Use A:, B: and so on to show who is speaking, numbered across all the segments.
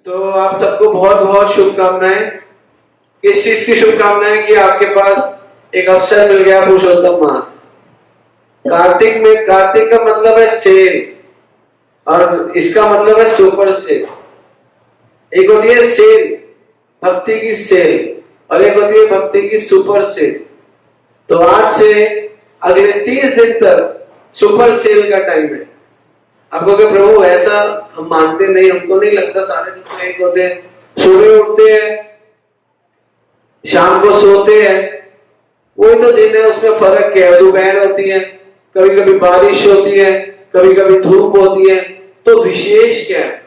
A: तो आप सबको बहुत बहुत शुभकामनाएं। किस चीज की शुभकामनाएं कि आपके पास एक अवसर मिल गया पुरुषोत्तम मास। कार्तिक में, कार्तिक का मतलब है सेल और इसका मतलब है सुपर सेल। एक होती है सेल, भक्ति की सेल, और एक होती है भक्ति की सुपर सेल। तो आज से अगले 30 दिन तक सुपर सेल का टाइम है। आपको क्या प्रभु ऐसा हम मानते नहीं, हमको नहीं लगता सारे दिन तो एक होते हैं। सुबह उठते हैं, शाम को सोते हैं, वही तो दिन है, उसमें फर्क क्या है? दोपहर होती है, कभी कभी बारिश होती है, कभी कभी धूप होती है, तो विशेष क्या है?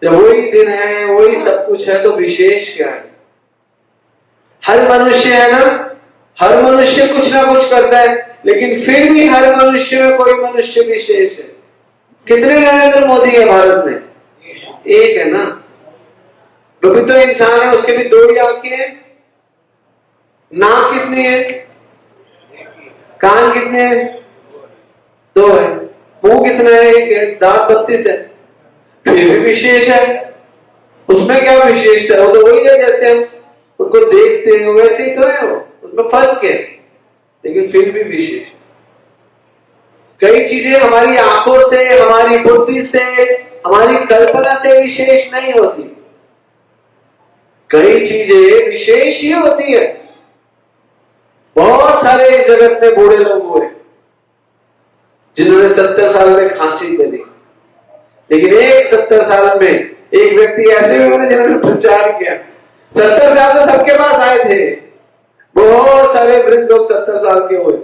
A: जब वही दिन है, वही सब कुछ है, तो विशेष क्या है? हर मनुष्य है ना, हर मनुष्य कुछ ना कुछ करता है, लेकिन फिर भी हर मनुष्य में कोई मनुष्य विशेष है। कितने नरेंद्र मोदी है भारत में? एक है ना। वो तो इंसान है, उसके भी 2 ही आंखें हैं। नाक कितनी है? कान कितने हैं? 2 है। मुंह कितना है? 1 है। दांत 32 है, फिर भी विशेष है। उसमें क्या विशेषता है? वो तो वही है, जैसे हम उनको देखते हैं वैसे ही तो है वो, उसमें फर्क है, लेकिन फिर भी विशेष। कई चीजें हमारी आंखों से, हमारी बुद्धि से, हमारी कल्पना से विशेष नहीं होती। कई चीजें विशेष ही होती है। बहुत सारे जगत में बूढ़े लोग हुए जिन्होंने 70 साल में खांसी करी, लेकिन एक 70 साल में एक व्यक्ति ऐसे भी हुए जिन्होंने प्रचार किया। 70 साल तो सबके पास आए थे, बहुत सारे वृद्ध लोग 70 साल के हुए,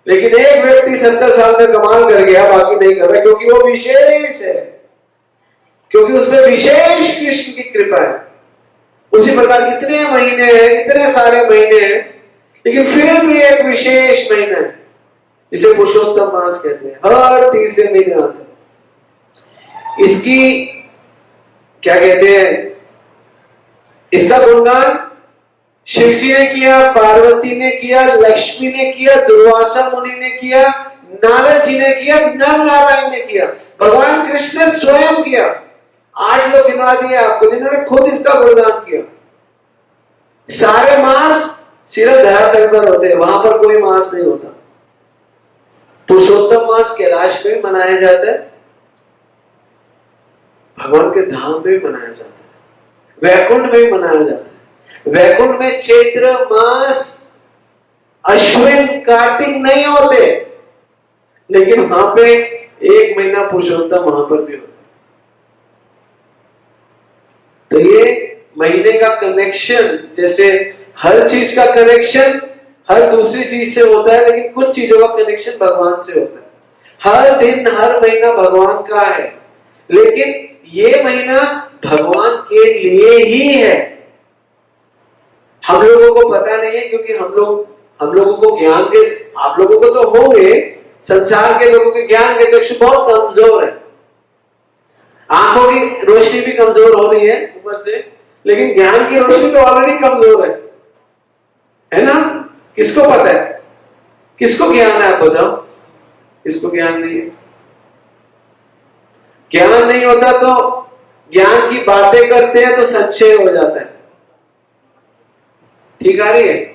A: लेकिन एक व्यक्ति 70 साल में कमाल कर गया, बाकी नहीं कर रहा, क्योंकि वो विशेष है, क्योंकि उसमें विशेष कृष्ण की कृपा है। उसी प्रकार कितने महीने हैं, इतने सारे महीने हैं, लेकिन फिर भी एक विशेष महीना है, इसे पुरुषोत्तम मास कहते हैं। हर तीसरे महीने आता है। इसकी क्या कहते हैं? इसका गुणगान शिव जी ने किया, पार्वती ने किया, लक्ष्मी ने किया, दुर्वासा मुनि ने किया, नारद जी ने किया, नर नारायण ने किया, भगवान कृष्ण ने स्वयं किया। 8 लोग गिनवा दिए आपको जिन्होंने खुद इसका गुणगान किया। सारे मास सिर्फ धरातल पर होते हैं, वहां पर कोई मास नहीं होता। पुरुषोत्तम मास कैलाश में मनाया जाता है, भगवान के धाम में मनाया जाता है, वैकुंठ में मनाया जाता है। वैकुंठ में चैत्र मास, अश्विन, कार्तिक नहीं होते, लेकिन वहां पे 1 महीना पुरुषोत्तम वहां पर भी होता है। तो ये महीने का कनेक्शन, जैसे हर चीज का कनेक्शन हर दूसरी चीज से होता है, लेकिन कुछ चीजों का कनेक्शन भगवान से होता है। हर दिन, हर महीना भगवान का है, लेकिन ये महीना भगवान के लिए ही है। हम लोगों को पता नहीं है, क्योंकि हम लोगों को ज्ञान के, आप लोगों को तो होंगे, संसार के लोगों के ज्ञान के चक्षु बहुत कमजोर है। आंखों की रोशनी भी कमजोर हो रही है ऊपर से, लेकिन ज्ञान की रोशनी तो ऑलरेडी कमजोर है ना? किसको पता है? किसको ज्ञान है? आप बताओ, किसको ज्ञान नहीं है? ज्ञान नहीं होता तो ज्ञान की बातें करते हैं तो संशय हो जाता है। ठीक आ रही है?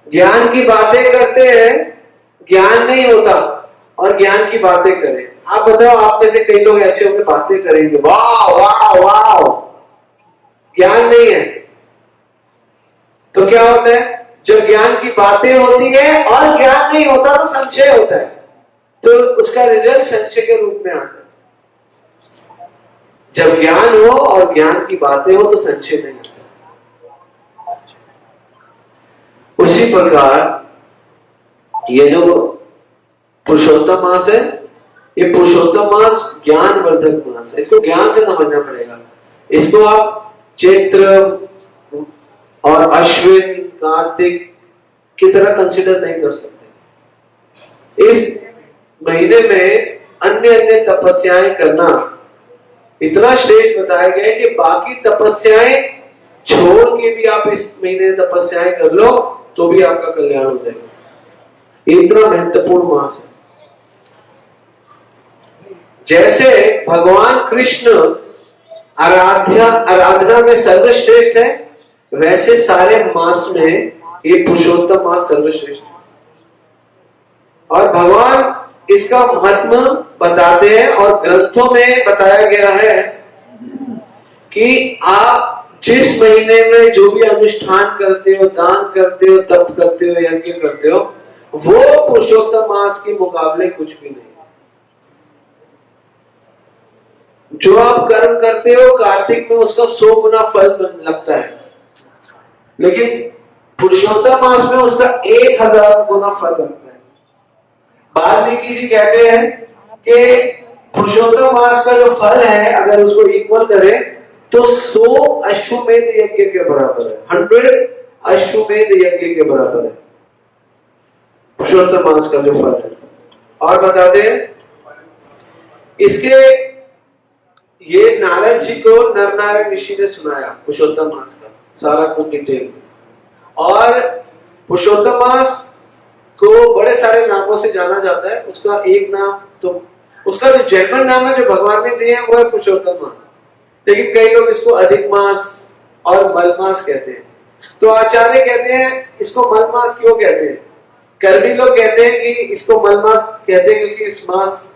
A: ज्ञान की बातें करते हैं, ज्ञान नहीं होता, और ज्ञान की बातें करें। आप बताओ, आप में से कई लोग ऐसे होकर बातें करेंगे, वाह वाह वाह, ज्ञान नहीं है। तो क्या होता है? जब ज्ञान की बातें होती है और ज्ञान नहीं होता तो संशय होता है, तो उसका रिजल्ट संशय के रूप में आता है। जब ज्ञान हो और ज्ञान की बातें हो तो संशय नहीं होता। उसी प्रकार ये जो पुरुषोत्तम मास है, ये पुरुषोत्तम मास ज्ञान वर्धक मास है। इसको ज्ञान से समझना पड़ेगा। इसको आप चैत्र और अश्विन, कार्तिक की तरह कंसिडर नहीं कर सकते। इस महीने में अन्य अन्य तपस्याएं करना इतना श्रेष्ठ बताया गया है कि बाकी तपस्याएं छोड़ के भी आप इस महीने तपस्याएं कर लो तो भी आपका कल्याण हो जाएगा। इतना महत्वपूर्ण मास है। जैसे भगवान कृष्ण आराधना में सर्वश्रेष्ठ है, वैसे सारे मास में ये पुरुषोत्तम मास सर्वश्रेष्ठ है। और भगवान इसका महत्व बताते हैं और ग्रंथों में बताया गया है कि आप जिस महीने में जो भी अनुष्ठान करते हो, दान करते हो, तप करते हो, यज्ञ करते हो, वो पुरुषोत्तम मास के मुकाबले कुछ भी नहीं। जो आप कर्म करते हो कार्तिक में उसका 100 गुना फल लगता है, लेकिन पुरुषोत्तम मास में उसका 1000 गुना फल लगता है। वाल्मीकि जी कहते हैं कि पुरुषोत्तम मास का जो फल है अगर उसको इक्वल करें तो 100 अश्वमेध यज्ञ के बराबर है। 100 अश्वमेध यज्ञ के बराबर है पुरुषोत्तम मास का जो फल है। और बताते हैं इसके, ये नारद जी को नरनारायण ऋषि ने सुनाया पुरुषोत्तम मास का सारा कुछ डिटेल। और पुरुषोत्तम मास को बड़े सारे नामों से जाना जाता है। उसका एक नाम तो उसका जो जेन्युइन नाम है जो भगवान ने दिए हैं वो है पुरुषोत्तम मास, लेकिन कई लोग इसको अधिक मास और मल मास कहते हैं। तो आचार्य कहते हैं इसको मल मास क्यों कहते हैं। कर्मी लोग कहते हैं कि इसको मल मास कहते हैं क्योंकि इस मास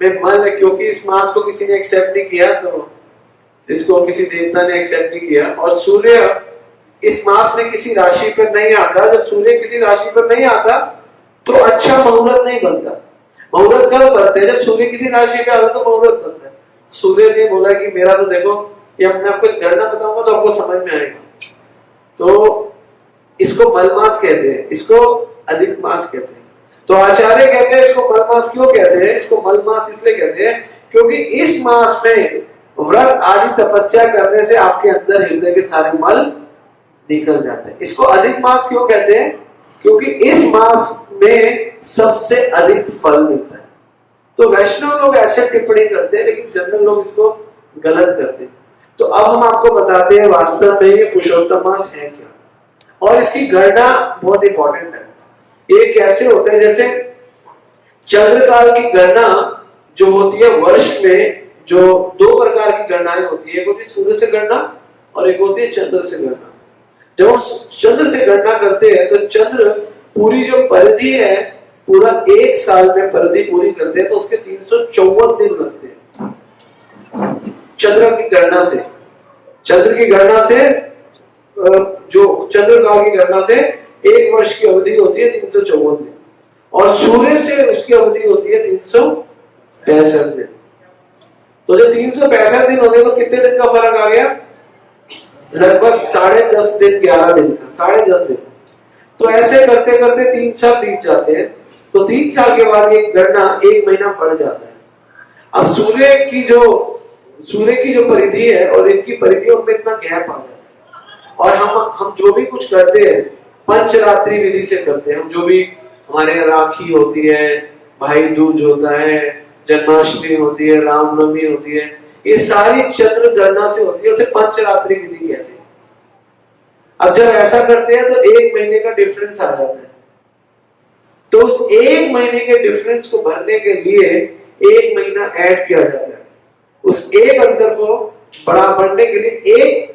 A: में मल है, क्योंकि इस मास को किसी ने एक्सेप्ट नहीं किया, तो इसको किसी देवता ने एक्सेप्ट नहीं किया। और सूर्य इस मास में किसी राशि पर नहीं आता। जब सूर्य किसी राशि पर नहीं आता तो अच्छा मुहूर्त नहीं बनता। मुहूर्त कब बनते हैं, जब सूर्य किसी राशि पे आता तो मुहूर्त बनता है। सूर्य ने बोला कि मेरा तो देखो, ये मैं आपको गणना बताऊंगा तो आपको समझ में आएगा। तो इसको मल मास कहते हैं, इसको अधिक मास कहते हैं। तो आचार्य कहते हैं इसको मल मास क्यों कहते हैं। इसको मल मास इसलिए कहते हैं क्योंकि इस मास में व्रत आदि तपस्या करने से आपके अंदर हृदय के सारे मल निकल जाते हैं। इसको अधिक मास क्यों कहते हैं, क्योंकि इस मास में सबसे अधिक फल मिलता है। तो वैष्णव लोग ऐसे टिप्पणी करते हैं, लेकिन जनरल लोग इसको गलत करते हैं। तो अब हम आपको बताते हैं वास्तव में ये पुरुषोत्तम मास है क्या, और इसकी गणना बहुत इंपॉर्टेंट है। ये कैसे होता है, जैसे चंद्रकाल की गणना जो होती है वर्ष में, जो 2 प्रकार की गणनाएं होती है, एक होती है सूर्य से गणना और एक होती है चंद्र से गणना। जब हम चंद्र से गणना करते हैं तो चंद्र पूरी जो परिधि है, पूरा 1 साल में परिधि पूरी करते हैं, तो उसके 354 दिन लगते हैं चंद्र की गणना से। चंद्र की गणना से, जो चंद्रकाल की गणना से 1 वर्ष की अवधि होती है 354 दिन, और सूर्य से उसकी अवधि होती है 365 दिन। तो जब 365 दिन होते तो कितने दिन का फर्क आ गया, लगभग 10.5 दिन, 11 दिन का, 10.5 दिन। तो ऐसे करते करते 3 साल बीत जाते हैं। तो 3 साल के बाद ये गणना 1 महीना बढ़ जाता है। अब सूर्य की जो परिधि है और इनकी परिधियों में इतना गैप आ जाता है। और हम जो भी कुछ करते हैं पंचरात्रि विधि से करते हैं। हम जो भी, हमारे यहाँ राखी होती है, भाई दूज होता है, जन्माष्टमी होती है, रामनवमी होती है, ये सारी चंद्र गणना से होती है, उसे पंचरात्रि विधि कहते हैं। अब जब ऐसा करते हैं तो 1 महीने का डिफरेंस आ जाता है। तो उस 1 महीने के डिफरेंस को भरने के लिए 1 महीना ऐड किया जाता है। उस एक अंतर को बड़ा बढ़ने के लिए 1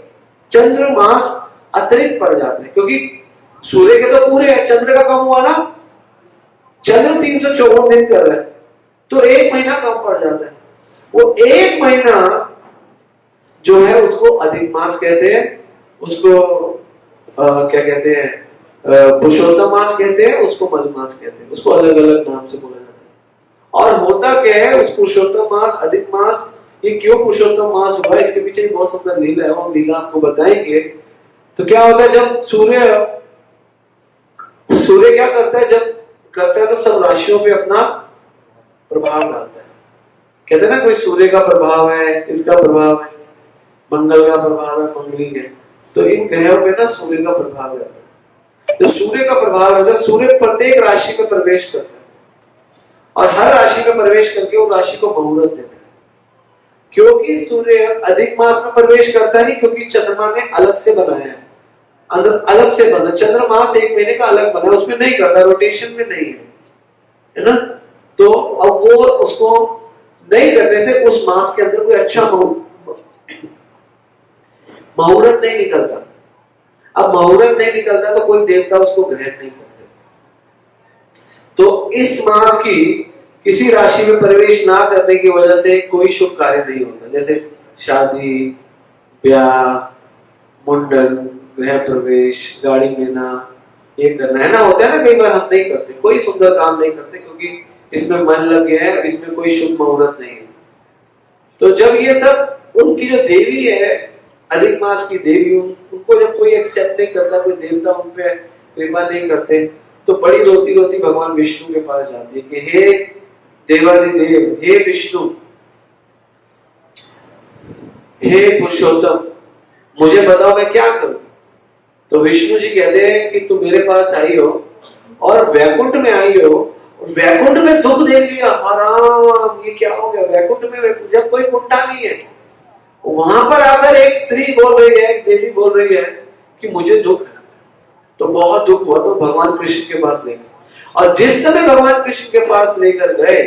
A: चंद्र मास अतिरिक्त पड़ जाते हैं, क्योंकि सूर्य के तो पूरे है, चंद्र का कम हुआ ना। चंद्र 354 दिन कर रहा है तो 1 महीना कम पड़ जाता है। वो 1 महीना जो है उसको अधिक मास कहते हैं, उसको क्या कहते हैं, पुरुषोत्तम मास कहते हैं, उसको मल मास कहते हैं, उसको अलग अलग नाम से बोला जाता है। और होता क्या है, उस पुरुषोत्तम मास, अधिक मास, ये क्यों पुरुषोत्तम मास हुआ, इसके पीछे बहुत सुंदर लीला है, वो लीला आपको बताएंगे। तो क्या होता है, जब सूर्य क्या करता है, जब करता है तो सब राशियों पे अपना प्रभाव डालता है। कहते हैं ना, कोई सूर्य का प्रभाव है, इसका प्रभाव है, मंगल का प्रभाव है, मंगली है, तो इन ग्रहों पे ना सूर्य का प्रभाव रहता है। जो सूर्य का प्रभाव रहता है, सूर्य प्रत्येक राशि में प्रवेश करता है और हर राशि में प्रवेश करके उस राशि को मुहूर्त देता है। क्योंकि सूर्य अधिक मास में प्रवेश करता नहीं, क्योंकि चंद्रमा ने अलग से बनाया है, अलग से बना। चंद्रमास 1 महीने का अलग बना, उसमें नहीं करता, रोटेशन में नहीं है ना। तो अब वो उसको नहीं करने से उस मास के अंदर कोई अच्छा मुहूर्त नहीं निकलता। अब मुहूर्त नहीं निकलता तो कोई देवता उसको ग्रहण नहीं करते। तो इस मास की किसी राशि में प्रवेश ना करने की वजह से कोई शुभ कार्य नहीं होता, जैसे शादी, ब्याह, मुंडन, गृह प्रवेश, गाड़ी लेना, ये करना है ना, होता है ना, कई बार हम नहीं करते, कोई सुंदर काम नहीं करते क्योंकि इसमें मन लग गया है, इसमें कोई शुभ मुहूर्त नहीं है। तो जब ये सब उनकी जो देवी है, अधिक मास की देवी, उनको जब कोई एक्सेप्ट नहीं करता, कोई देवता उन पे कृपा नहीं करते, तो बड़ी रोती रोती भगवान विष्णु के पास जाती है कि हे देवादिदेव, हे विष्णु, हे पुरुषोत्तम, मुझे बताओ मैं क्या करूं। तो विष्णु जी कहते हैं कि तुम मेरे पास आई हो और वैकुंठ में आई हो, वैकुंठ में दुख देख लिया, आराम, ये क्या हो गया, वैकुंठ में जब कोई कुंठा नहीं है, वहां पर आकर एक स्त्री बोल रही है, एक देवी बोल रही है कि मुझे दुख है। तो बहुत दुख हुआ, तो भगवान कृष्ण के पास ले गए, और जिस समय भगवान कृष्ण के पास लेकर गए,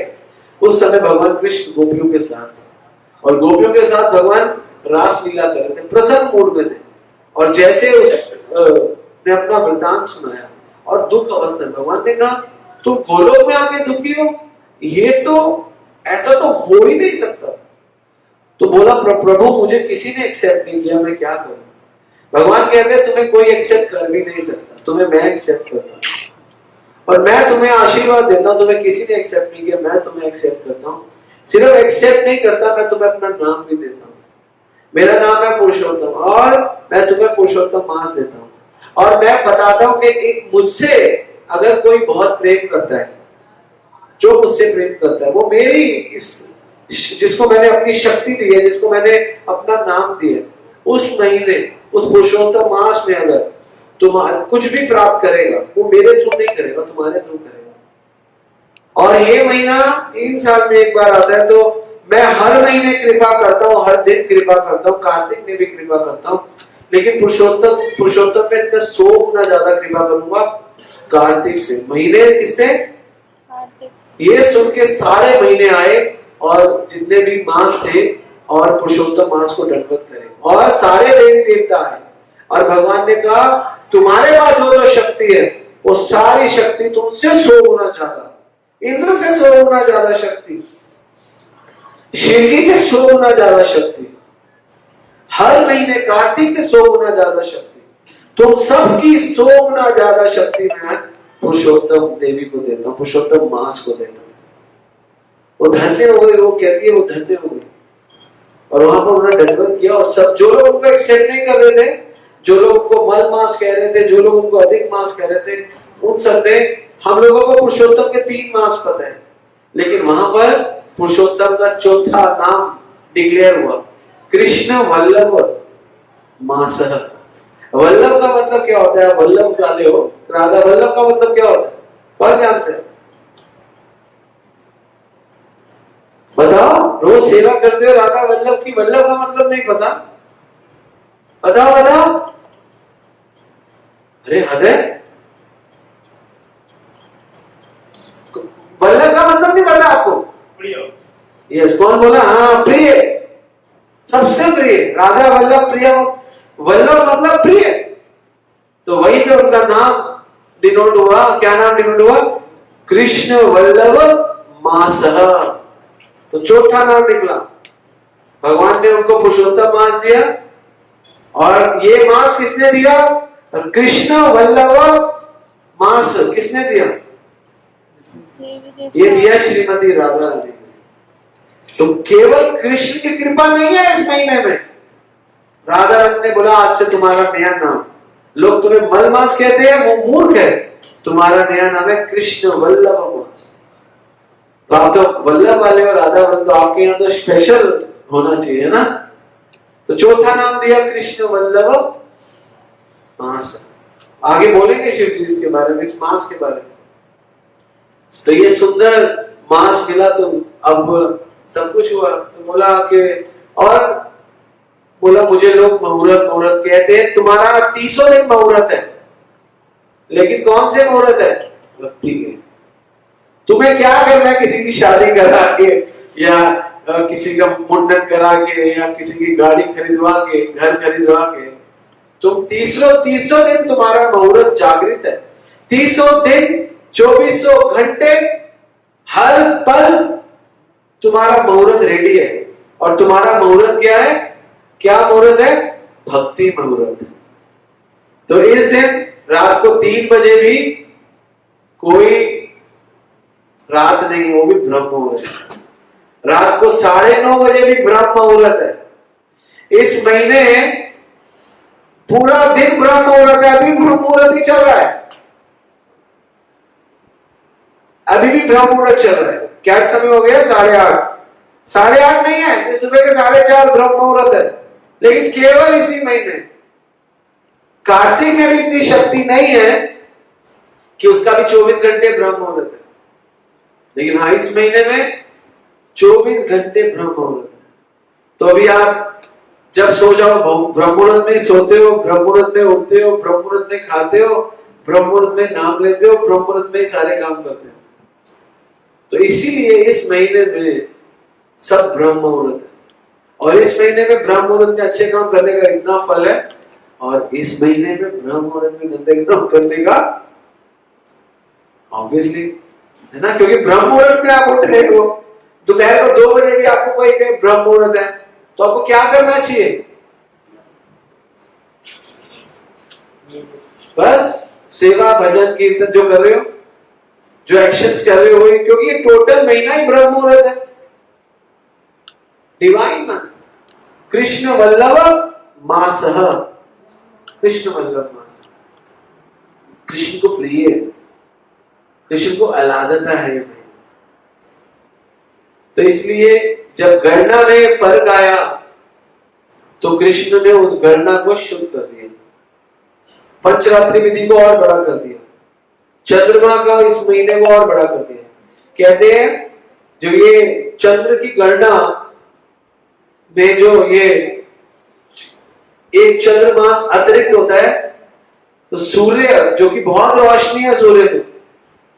A: उस समय भगवान कृष्ण गोपियों के साथ, और गोपियों के साथ भगवान रास लीला कर रहे थे, प्रसन्न मूड में थे। और जैसे उसने अपना वृतांत सुनाया और दुख अवस्था में, भगवान ने कहा तुम गोलोक में आके दुखी हो, ये तो ऐसा तो हो ही नहीं सकता। तो बोला प्रभु मुझे किसी ने एक्सेप्ट नहीं किया, मैं क्या करूं। भगवान कहते हैं तुम्हें कोई एक्सेप्ट कर भी नहीं सकता, तुम्हें मैं एक्सेप्ट करता हूं, और मैं तुम्हें आशीर्वाद देता हूं, तुम्हें किसी ने एक्सेप्ट नहीं किया, मैं तुम्हें एक्सेप्ट करता हूं। सिर्फ एक्सेप्ट नहीं करता, मैं तुम्हें अपना नाम भी देता हूं, मेरा नाम है पुरुषोत्तम, और मैं तुम्हें पुरुषोत्तम मास देता हूं। और मैं बताता हूं कि एक मुझसे अगर कोई बहुत प्रेम करता है, जो मुझसे प्रेम करता है, वो मेरी इस जिसको मैंने अपनी शक्ति दी है, जिसको मैंने अपना नाम दिया, उस महीने, उस पुरुषोत्तम मास में अगर तुम्हारा कुछ भी प्राप्त करेगा, वो मेरे थ्रू नहीं करेगा, तुम्हारे थ्रू करेगा। और ये महीना 3 साल में एक बार आता है, तो मैं हर महीने कृपा करता हूँ, हर दिन कृपा करता हूँ, कार्तिक में भी कृपा करता हूँ, लेकिन पुरुषोत्तम पे मैं 100 गुना ज्यादा कृपा करूंगा कार्तिक से। महीने किससे? ये सुन के सारे महीने आए और जितने भी मास थे, और पुरुषोत्तम मास को दंडवत करें, और सारे देवी देवता आए, और भगवान ने कहा तुम्हारे पास जो शक्ति है, वो सारी शक्ति तुमसे 100 गुना ज्यादा, इंद्र से 100 गुना ज्यादा शक्ति, शिव जी से 100 गुना ज्यादा शक्ति, हर महीने कार्तिक से 100 गुना ज्यादा शक्ति, तुम सबकी 100 गुना ज्यादा शक्ति मैं पुरुषोत्तम देवी को देता हूं, पुरुषोत्तम मास को देता हूं। वो धन्य हो गए, वो कहती है वो धन्य हो गए, और वहां पर उन्होंने दंडवत किया। और सब जो लोग उनको एक्सेप्ट नहीं कर रहे थे, जो लोग उनको मल मास कह रहे थे, जो लोग उनको अधिक मास कह रहे थे, उन सब ने, हम लोगों को पुरुषोत्तम के 3 मास पता है, लेकिन वहां पर पुरुषोत्तम का चौथा नाम डिक्लेयर हुआ, कृष्ण वल्लभ मास। वल्लभ का मतलब क्या होता है? वल्लभ वाले हो, राधा वल्लभ का मतलब क्या होता है? कौन जानते हैं? बताओ, रोज सेवा करते हो राधा वल्लभ की, वल्लभ का मतलब नहीं पता? बताओ बताओ। अरे हृदय, वल्लभ का मतलब नहीं पता आपको? प्रिय। यस, कौन बोला? हाँ, प्रिय, सबसे प्रिय, राधा वल्लभ प्रिय, वल्लभ मतलब प्रिय। तो वही पे उनका नाम डिनोट हुआ, क्या नाम डिनोट हुआ? कृष्ण वल्लभ मासः। तो चौथा नाम निकला, भगवान ने उनको पुरुषोत्तम मास दिया, और ये मास किसने दिया? कृष्ण वल्लभ मास किसने दिया? ये दिया श्रीमती राधा रानी। तो केवल कृष्ण की कृपा नहीं है इस महीने में। राधा रानी ने बोला आज से तुम्हारा नया नाम, लोग तुम्हें मल मास कहते हैं, वो मूर्ख है, तुम्हारा नया नाम है कृष्ण वल्लभ मास। तो आप तो वल्लभ वाले हो, राधा वल्लभ, तो आपके यहाँ तो स्पेशल होना चाहिए ना। तो चौथा नाम दिया कृष्ण वल्लभ मास। आगे बोलेंगे शिव जी इसके बारे में, इस मास के बारे में। तो ये सुंदर मास मिला, तो अब सब कुछ हुआ। तो बोला कि, और बोला मुझे लोग मुहूर्त मुहूर्त कहते हैं, तुम्हारा 300 दिन मुहूर्त है, लेकिन कौन से मुहूर्त है? भक्ति के। तुम्हें क्या करना है किसी की शादी करा के, या किसी का मुंडन करा के या किसी की गाड़ी खरीदवा के, घर खरीदवा के, तुम तीसरों दिन तुम्हारा मुहूर्त जागृत है। 30 दिन 24 घंटे हर पल तुम्हारा मुहूर्त रेडी है। और तुम्हारा मुहूर्त क्या है? क्या मुहूर्त है? भक्ति मुहूर्त। तो इस दिन रात को 3 बजे भी कोई रात नहीं, वो भी ब्रह्म मुहूर्त है। रात को 9:30 बजे भी ब्रह्म मुहूर्त है। इस महीने पूरा दिन ब्रह्म मुहूर्त है। अभी ब्रह्म मुहूर्त ही चल रहा है, अभी भी ब्रह्म मुहूर्त चल रहा है। क्या समय हो गया? 8:30। 8:30 नहीं है, इस सुबह के 4:30 ब्रह्म मुहूर्त है। लेकिन केवल इसी महीने, कार्तिक में भी इतनी शक्ति नहीं है कि उसका भी 24 घंटे ब्रह्म मुहूर्त है। लेकिन हाँ, इस महीने में 24 घंटे ब्रह्म मुहूर्त है। तो अभी आप जब सो जाओ, ब्रह्म मुहूर्त में सोते हो, ब्रह्म मुहूर्त में उठते हो, ब्रह्म मुहूर्त में खाते हो, ब्रह्म मुहूर्त में नाम लेते हो, ब्रह्म मुहूर्त में सारे काम करते हो। तो इसीलिए इस महीने में सब ब्रह्म मुहूर्त है। और इस महीने में ब्रह्म मुहूर्त में अच्छे काम करने का इतना फल है, और इस महीने में ब्रह्म मुहूर्त में गंदे काम करने का ऑब्वियसली है ना, क्योंकि ब्रह्म मुहूर्त में आप उठ रहे हो। दोपहर को 2 बजे भी आपको कोई कहे ब्रह्म मुहूर्त है, तो आपको क्या करना चाहिए? बस सेवा, भजन, कीर्तन जो कर रहे हो, जो एक्शंस कर रहे हो, क्योंकि ये टोटल महीना ही ब्रह्म मुहूर्त है। डिवाइन मन, कृष्ण वल्लभ मासः, कृष्ण वल्लभ मास, कृष्ण को प्रिय, कृष्ण को अलादता है। तो इसलिए जब गणना में फर्क आया तो कृष्ण ने उस गणना को शुद्ध कर दिया, पंचरात्रि विधि को और बड़ा कर दिया, चंद्रमा का इस महीने को और बड़ा कर दिया। कहते हैं जो ये चंद्र की गणना में जो ये एक चंद्रमास अतिरिक्त होता है, तो सूर्य जो कि बहुत रोशनी है सूर्य में,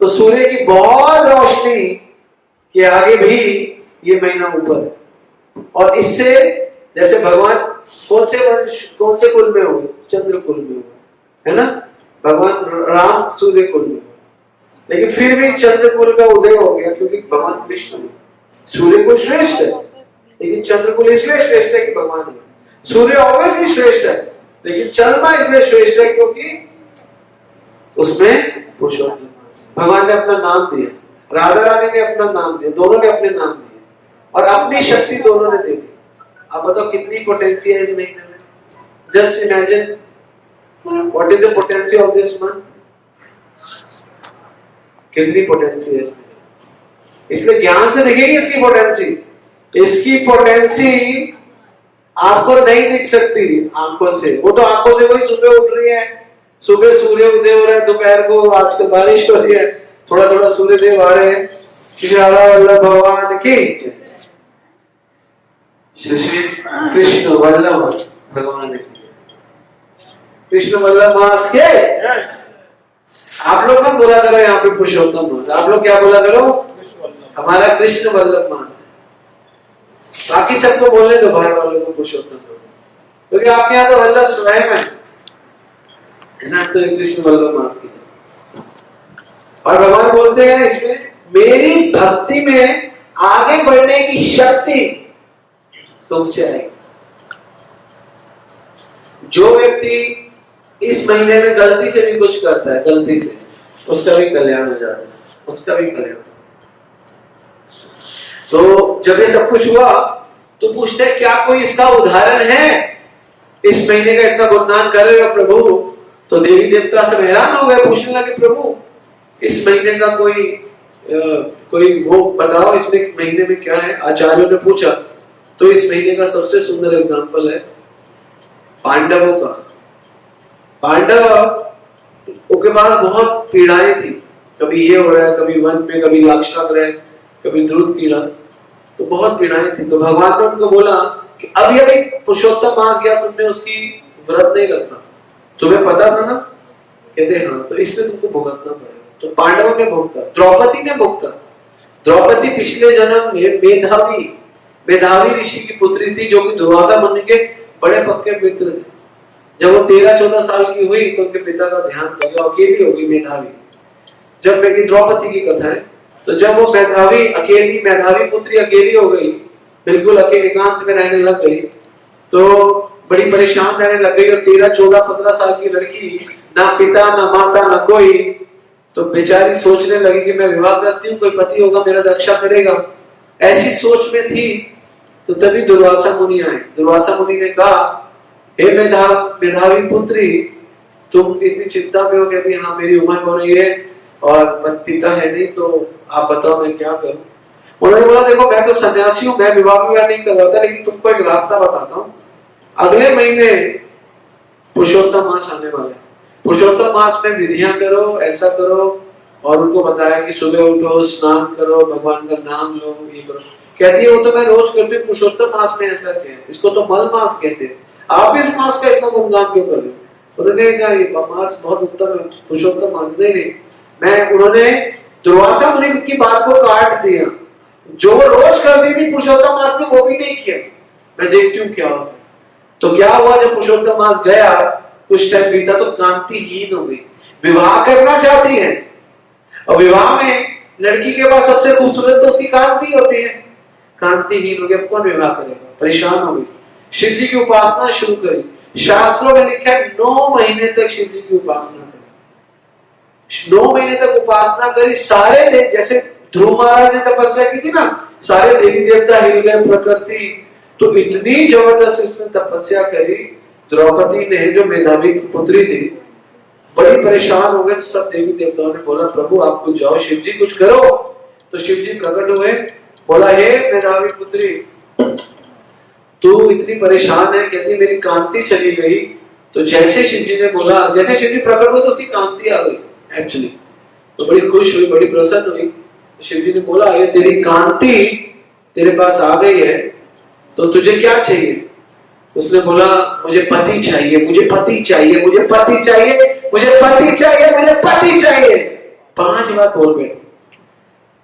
A: तो सूर्य की बहुत रोशनी के आगे भी ये महीना ऊपर है। और इससे जैसे भगवान कौन से कुल में हुए? चंद्र कुल में हुए, है ना। भगवान राम सूर्य कुल में, लेकिन फिर भी चंद्र कुल का उदय हो गया, क्योंकि भगवान कृष्ण, सूर्य कुल श्रेष्ठ है, लेकिन चंद्र कुल इसलिए श्रेष्ठ है कि भगवान है। सूर्य ऑब्वियसली श्रेष्ठ है, लेकिन चंद्रमा इसलिए श्रेष्ठ है क्योंकि उसमें पुरुषोत्तम भगवान ने अपना नाम दिया, राधा रानी ने अपना नाम दिया, दोनों ने अपने नाम दिए, और अपनी शक्ति दोनों ने दे दी। आप बताओ कितनी पोटेंसी है इस महीने में? Just imagine what is the potency of this month. कितनी पोटेंसी है इसमें? इसलिए ज्ञान से दिखेगी इसकी पोटेंसी। इसकी पोटेंसी आपको नहीं दिख सकती आंखों से, वो तो आंखों से वही सुबह उठ रही है, सुबह सूर्य उदय हो रहा है, दोपहर को आजकल बारिश हो रही है, थोड़ा थोड़ा सूर्य देव आ रहे हैं। श्री राधा वल्लभ भगवान की, श्री कृष्ण वल्लभ भगवान की, कृष्ण वल्लभ मास के। आप लोग मत बोला करो यहाँ पे पुरुषोत्तम मास, आप लोग क्या बोला करो? हमारा कृष्ण वल्लभ मास है। बाकी सबको बोलने दो, बाहर वालों को पुरुषोत्तम, क्योंकि आपके यहाँ तो वल्लभ स्वयं है ना, तो कृष्ण वल्लभ मास की। और भगवान बोलते हैं इसमें, मेरी भक्ति में आगे बढ़ने की शक्ति तुमसे आएगी। जो व्यक्ति इस महीने में गलती से भी कुछ करता है, गलती से, उसका भी कल्याण हो जाता है, उसका भी कल्याण। तो जब ये सब कुछ हुआ तो पूछते हैं क्या कोई इसका उदाहरण है? इस महीने का इतना गुणगान कर रहे हो प्रभु, तो देवी देवता सब हैरान हो गए, पूछने लगे प्रभु इस महीने का कोई वो बताओ, इसमें महीने में क्या है? आचार्यों ने पूछा तो इस महीने का सबसे सुंदर एग्जाम्पल है पांडवों का। पांडवों के पास बहुत पीड़ाएं थी, कभी ये हो रहा है, कभी वन में, कभी लाक्षागृह, कभी ध्रुव कीड़ा, तो बहुत पीड़ाएं थी। तो भगवान ने उनको बोला कि अभी अभी पुरुषोत्तम मास गया, तुमने उसकी व्रत नहीं रखा, तुम्हें पता था ना? कहते हाँ, तो इसलिए तुमको भुगतना पड़ेगा। तो पांडवों ने भुगता, द्रौपदी ने भुगता। द्रौपदी पिछले जन्म में मेधावी मेधावी ऋषि की पुत्री थी, जो कि दुर्वासा मुनि के बड़े पक्के मित्र थे। जब वो 13-14 साल की हुई तो उनके पिता का ध्यान हो गया, अकेली हो गई मेधावी। जब मेरी द्रौपदी की कथा है, तो जब वो मेधावी पुत्री अकेली हो गई, बिल्कुल अकेले एकांत में रहने लग गई, तो बड़ी परेशान रहने लग गई। और 13-14-15 साल की लड़की, ना पिता ना माता ना कोई, तो बेचारी सोचने लगी कि मैं विवाह करती हूँ, कोई पति होगा मेरा रक्षा करेगा, ऐसी सोच में थी। तो तभी दुर्वासा मुनि आए। दुर्वासा मुनि ने कहा, हे मेधावी पुत्री, तुम इतनी चिंता में हो? कहती हाँ, मेरी उम्र हो रही है और पिता है नहीं, तो आप बताओ मैं क्या करूं। उन्होंने बोला, देखो मैं तो सन्यासी हूँ, मैं विवाह नहीं करवाता, लेकिन तुमको एक रास्ता बताता हूँ। अगले महीने पुरुषोत्तम मास आने वाला है, पुरुषोत्तम मास में विधियां करो, ऐसा करो। और उनको बताया कि सुबह उठो, स्नान करो, भगवान का नाम लो, ये करो। कहती है, वो तो मैं रोज करती हूँ, पुरुषोत्तम मास में ऐसा क्या है, इसको तो मल मास कहते हैं, आप इस मास का इतना गुणगान क्यों कर रहे हो? उन्होंने कहा ये मास बहुत उत्तम है, पुरुषोत्तम मास। नहीं, उन्होंने दुर्वासा मुनि की बात को काट दिया। जो रोज करती थी पुरुषोत्तम मास में, वो भी नहीं किया, मैं देखती हूँ क्या होता है। तो क्या हुआ, जब पुरुषोत्तम मास गया, कुछ टाइम बीता तो कांतिहीन हो गई। विवाह करना चाहती है, और विवाह में लड़की के पास सबसे खूबसूरत तो उसकी कांति होती है, कांतिहीन हो गया, कौन विवाह करेगा? परेशान हो गई। शिव जी की उपासना शुरू करी। शास्त्रों में लिखा है 9 महीने तक शिव जी की उपासना करी। 9 महीने तक उपासना करी। सारे देव, जैसे ध्रुव महाराज ने तपस्या की थी ना, सारे देवी देवता हिल गए, प्रकृति। तो इतनी जबरदस्त उसने तपस्या करी। द्रौपदी ने, जो मेधावी पुत्री थी, बड़ी परेशान हो गए। सब देवी देवताओं ने बोला, प्रभु आप कुछ जाओ, शिव जी कुछ करो। तो शिव जी प्रकट हुए, बोला, हे मेधावी पुत्री, तू इतनी परेशान है? कहती मेरी कांति चली गई। तो जैसे शिव जी ने बोला, जैसे शिव जी प्रकट हुए, तो उसकी कांति आ गई एक्चुअली। तो बड़ी खुश हुई, बड़ी प्रसन्न हुई। शिव जी ने बोला, ये तेरी कांति तेरे पास आ गई है, तो तुझे क्या चाहिए? उसने बोला, मुझे पति चाहिए, मुझे पति चाहिए, मुझे पति चाहिए, मुझे पति चाहिए, मुझे पति चाहिए। 5 बार बोल बैठे।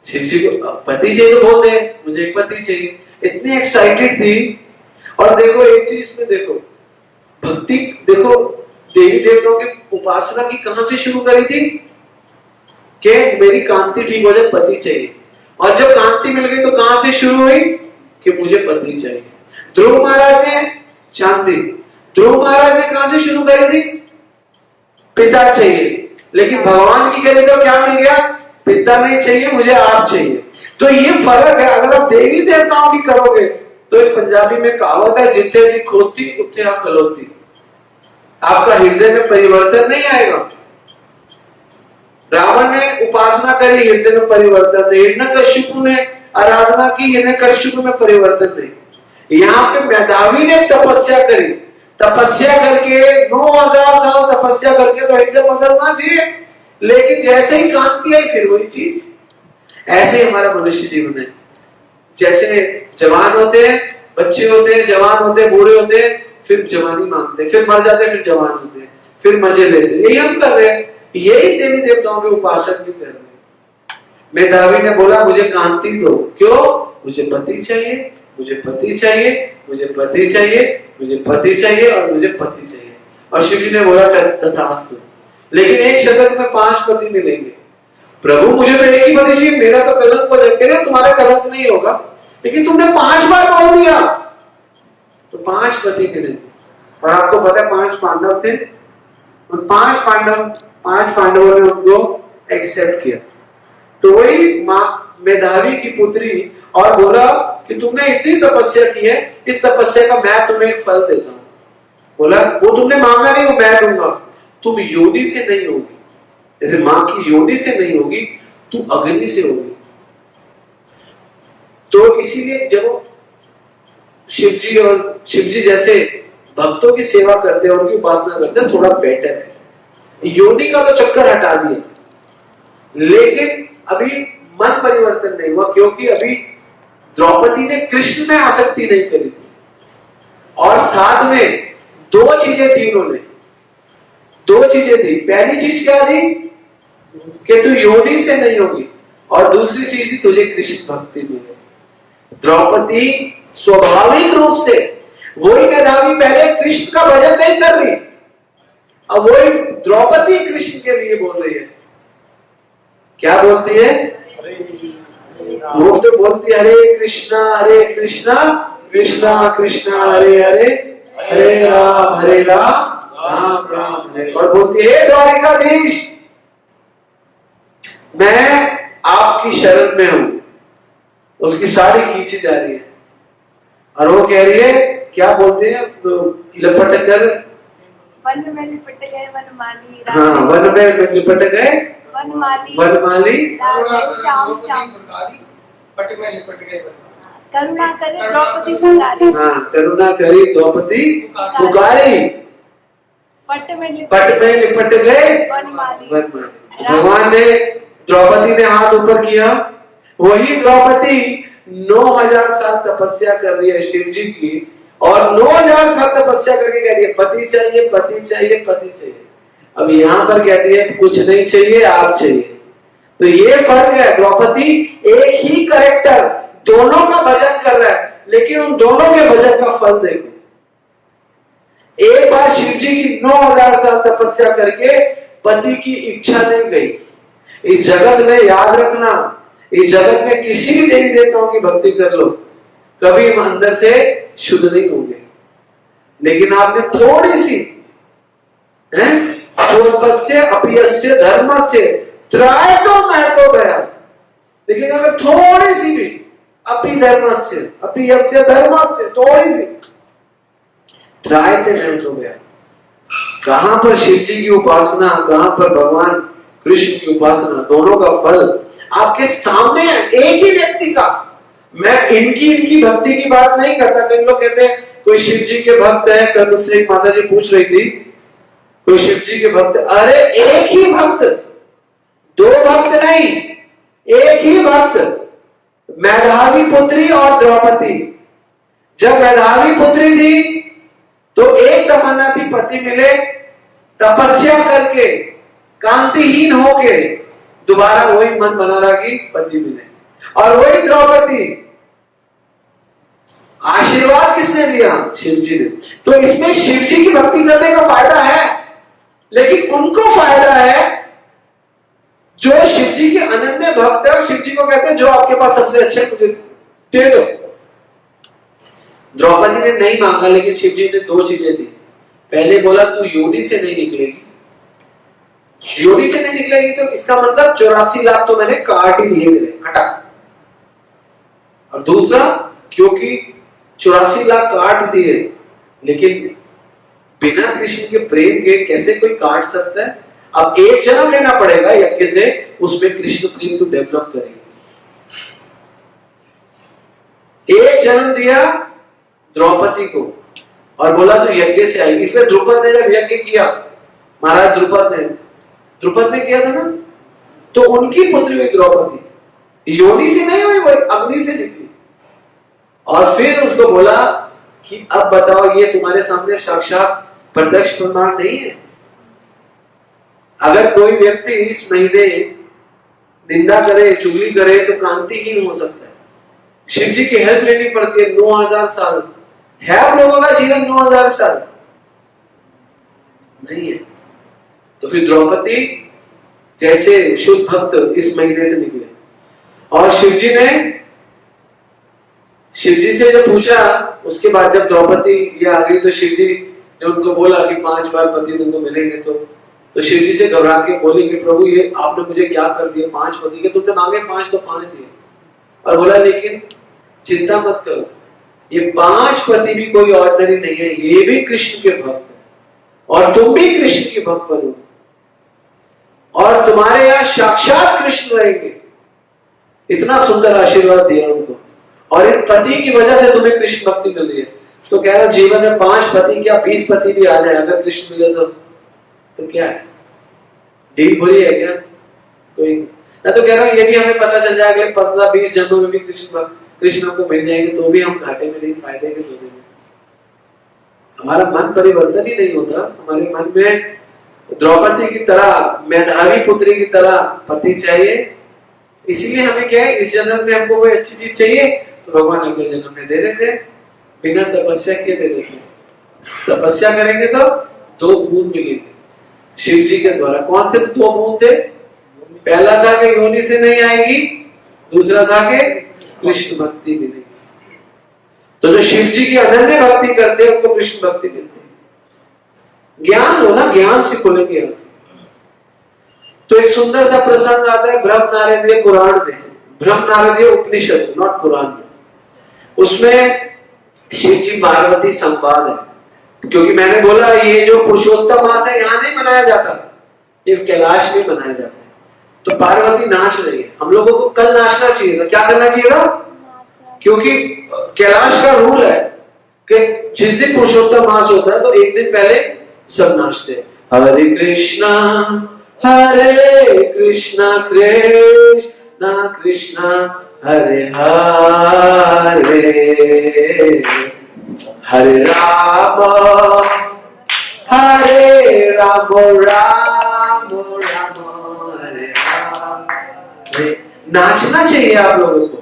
A: शिव जी को पति चाहिए तो बोल दे, मुझे एक पति चाहिए। इतनी एक्साइटेड थी। और देखो एक चीज में देखो, भक्ति देखो, देवी देवताओं की उपासना की कहां से शुरू करी थी कि मेरी कांति ठीक हो जाए, पति चाहिए। और जब कांति मिल गई तो कहां से शुरू हुई कि मुझे पति चाहिए। ध्रुव महाराज ने शांति, ध्रुव महाराज ने कहां से शुरू करी थी? पिता चाहिए। लेकिन भगवान की करी तो क्या मिल गया? पिता नहीं चाहिए, मुझे आप चाहिए। तो ये फर्क है। अगर आप देवी देवताओं की करोगे तो एक पंजाबी में कहावत है, जितने दी खोती उतने आप खलोती। आपका हृदय में परिवर्तन नहीं आएगा। रावण ने उपासना करी, हृदय में परिवर्तन नहीं। हिरण्यकशिपु ने आराधना की, हिरण्यकशिपु में परिवर्तन नहीं। यहाँ पे मेधावी ने तपस्या करी, तपस्या करके 9000 साल तपस्या करके तो हृदय बदलना चाहिए, लेकिन जैसे ही कांति आई फिर वही चीज। ऐसे ही हमारा मनुष्य जीवन है। जैसे जवान होते हैं, बच्चे होते हैं, जवान होते हैं, बूढ़े होते हैं, फिर जवानी मांगते हैं, फिर मर जाते हैं, फिर जवान होते हैं, फिर मजे लेते हैं। यही हम कर रहे हैं, यही देवी देवताओं के उपासक भी कर रहे हैं। मेधावी ने बोला, मुझे कांति दो। क्यों? मुझे पति चाहिए, मुझे पति चाहिए, मुझे पति चाहिए, मुझे पति चाहिए, और मुझे पति चाहिए। और शिव जी ने बोला, तथास्तु। लेकिन एक शतक में 5 पति मिलेंगे। प्रभु मुझे तो एक ही पति चाहिए, मेरा तो कलंक हो जाएगा। तुम्हारा कलंक नहीं होगा, लेकिन तुमने 5 बार बोल दिया तो 5 पति मिले। और आपको पता है 5 पांडव थे, और 5 पांडवों ने उनको एक्सेप्ट किया। तो वही मां मेधावी की पुत्री, और बोला कि तुमने इतनी तपस्या की है, इस तपस्या का मैं तुम्हें एक फल देता हूं। बोला, वो तुमने मांगा नहीं, वो मैं दूंगा। तुम योनि से नहीं होगी, जैसे मां की योनि से नहीं होगी, तुम अग्नि से होगी। तो इसीलिए जब शिव जी जैसे भक्तों की सेवा करते हैं, उनकी उपासना करते हैं, थोड़ा बेटर है। योनि का तो चक्कर हटा दिया, लेकिन अभी मन परिवर्तन नहीं हुआ, क्योंकि अभी द्रौपदी ने कृष्ण में आसक्ति नहीं करी थी। और साथ में 2 चीजें थी, उन्होंने 2 चीजें थी। पहली चीज क्या थी कि तू योनि से नहीं होगी, और दूसरी चीज थी तुझे कृष्ण भक्ति मिले। द्रौपदी स्वाभाविक रूप से, वही मेधावी पहले कृष्ण का भजन नहीं कर रही, अब वही द्रौपदी कृष्ण के लिए बोल रही है। क्या बोलती है? वो तो बोलती है हरे कृष्णा कृष्णा कृष्णा हरे हरे, हरे राम राम राम हरे। और बोलती है द्वारिकाधीश, मैं आपकी शरण में हूं। उसकी साड़ी खींची जा रही है और वो कह रही है, क्या बोलते हैं, लपट कर
B: वन में लिपट गए वनमाली,
A: हाँ वन में लिपट गए वनमाली,
B: श्याम श्याम
C: पट में लिपट गए,
B: करुणा करे द्रौपदी पुकारी,
A: हाँ करुणा करी द्रौपदी पुकारी,
B: पट में
A: लिपट गए
B: वनमाली।
A: भगवान ने, द्रौपदी ने हाथ ऊपर किया, वही द्रौपदी 9000 साल तपस्या कर रही है शिव जी की, और 9000 साल तपस्या करके कह रही है पति चाहिए पति चाहिए पति चाहिए। अब यहां पर कहती है कुछ नहीं चाहिए, आप चाहिए। तो ये फर्क है, द्रौपदी एक ही कैरेक्टर दोनों का भजन कर रहा है, लेकिन उन दोनों के भजन का फल देखो। एक बार शिव जी की 9000 साल तपस्या करके पति की इच्छा नहीं गई। इस जगत में याद रखना, इस जगत में किसी भी देवी देवताओं की भक्ति कर लो, कभी हम अंदर से शुद्ध नहीं होंगे। लेकिन आपने थोड़ी सी स्वल्पस्य अपयस्य धर्मस्य त्राय तो महतो गया, लेकिन अगर थोड़ी सी भी अपि धर्मस्य अपयस्य धर्मस्य थोड़ी सी त्राय तो महतो गया। कहां पर शिव जी की उपासना, कहां पर भगवान कृष्ण की उपासना, दोनों का फल आपके सामने है, एक ही व्यक्ति का। मैं इनकी भक्ति की बात नहीं करता। कई लोग कहते हैं कोई शिव जी के भक्त है, कल मुझसे एक माता जी पूछ रही थी कोई शिव जी के भक्त, अरे एक ही भक्त, दो भक्त नहीं, एक ही भक्त, मेधावी पुत्री और द्रौपदी। जब मेधावी पुत्री थी तो एक तमन्ना थी पति मिले, तपस्या करके कांतिहीन होके दोबारा वही मन बना रहा कि पति मिले। और वही द्रौपदी, आशीर्वाद किसने दिया? शिव जी ने। तो इसमें शिव जी की भक्ति करने का फायदा है, लेकिन उनको फायदा है जो शिव जी के अनन्य भक्त है। शिव जी को कहते हैं जो आपके पास सबसे अच्छे मुझे दे दो। द्रौपदी ने नहीं मांगा, लेकिन शिव जी ने दो चीजें दी। पहले बोला तू योनि से नहीं निकलेगी, योनि से नहीं निकलेगी तो इसका मतलब 84 लाख तो मैंने काट ही दिए तेरे, हटा। और दूसरा, क्योंकि 84 लाख काट दिए, लेकिन बिना कृष्ण के प्रेम के कैसे कोई काट सकता है? अब एक जन्म लेना पड़ेगा यज्ञ से, उसमें कृष्ण प्रेम तो डेवलप करेगी। एक जन्म दिया द्रौपदी को और बोला तो यज्ञ से आएगी। इसलिए द्रुपद ने जब यज्ञ किया, महाराज द्रुपद ने किया था ना, तो उनकी पुत्री हुई द्रौपदी, योनि से नहीं हुई, वो अग्नि से निकली। और फिर उसको बोला कि अब बताओ, ये तुम्हारे सामने साक्षात प्रत्यक्ष प्रमाण नहीं है? अगर कोई व्यक्ति इस महीने निंदा करे, चुगली करे तो कांतिहीन हो सकता है। शिव जी की हेल्प लेनी पड़ती है। 9000 साल है आप लोगों का जीवन, 9000 साल नहीं है। तो फिर द्रौपदी जैसे शुद्ध भक्त इस महीने से निकले। और शिव जी से जब पूछा, उसके बाद जब द्रौपदी ये आ गई तो शिव जी ने उनको बोला कि 5 बार पति तुमको मिलेंगे। तो शिव जी से घबरा के बोली कि प्रभु ये आपने मुझे क्या कर दिया, 5 पति के तुमने मांगे 5 तो 5 दिए। और बोला लेकिन चिंता मत करो, ये 5 पति भी कोई ऑर्डिनरी नहीं है, ये भी कृष्ण के भक्त है और तुम भी कृष्ण के भक्त बनो और तुम्हारे यहां साक्षात कृष्ण रहेंगे। इतना सुंदर आशीर्वाद दिया उनको, और इन पति की वजह से तुम्हें कृष्ण भक्ति मिल रही है। तो कह रहा हूं जीवन में 5 पति क्या 20 पति भी आ जाए, अगर कृष्ण मिले तो क्या है, डील बुरी है क्या? कोई मैं तो कह रहा हूं ये भी हमें पता चल जाए अगले 15-20 जन्मों में भी कृष्ण को मिल जाएंगे तो भी हम घाटे में नहीं, फायदे के सोचेंगे। हमारा मन परिवर्तन ही नहीं होता। हमारे मन में द्रौपदी की तरह, मेधावी पुत्री की तरह पति चाहिए। इसीलिए हमें क्या है, इस जन्म में हमको कोई अच्छी चीज चाहिए तो भगवान अगले जन्म में दे देते, बिना तपस्या के दे देते। तपस्या करेंगे तो 2 बूंद मिलेंगे शिव जी के द्वारा। कौन से 2 बूंद थे? पहला था कि योनि से नहीं आएगी, दूसरा था कि कृष्ण भक्ति मिलेगी। तो जो शिव जी की अनन्य भक्ति करते हैं उनको कृष्ण भक्ति मिलती है। ज्ञान हो ना, ज्ञान से खुलेंगे। तो एक सुंदर सा प्रसंग आता है ब्रह्म नारदीय पुराण में, ब्रह्म नारदीय उपनिषद, नॉट पुराण में। उसमें शिव जी पार्वती संवाद है। क्योंकि मैंने बोला ये जो पुरुषोत्तम मास है यहाँ नहीं मनाया जाता, ये कैलाश में मनाया जाता है। तो पार्वती नाच रही है। हम लोगों को कल नाचना चाहिए था। क्या करना चाहिए था? क्योंकि कैलाश का रूल है कि जिस दिन पुरुषोत्तम मास होता है तो एक दिन पहले सब नाचते हैं। हरे कृष्णा कृष्णा कृष्णा हरे हरे, हरे राम राम राम हरे हरे। नाचना चाहिए आप लोगों को।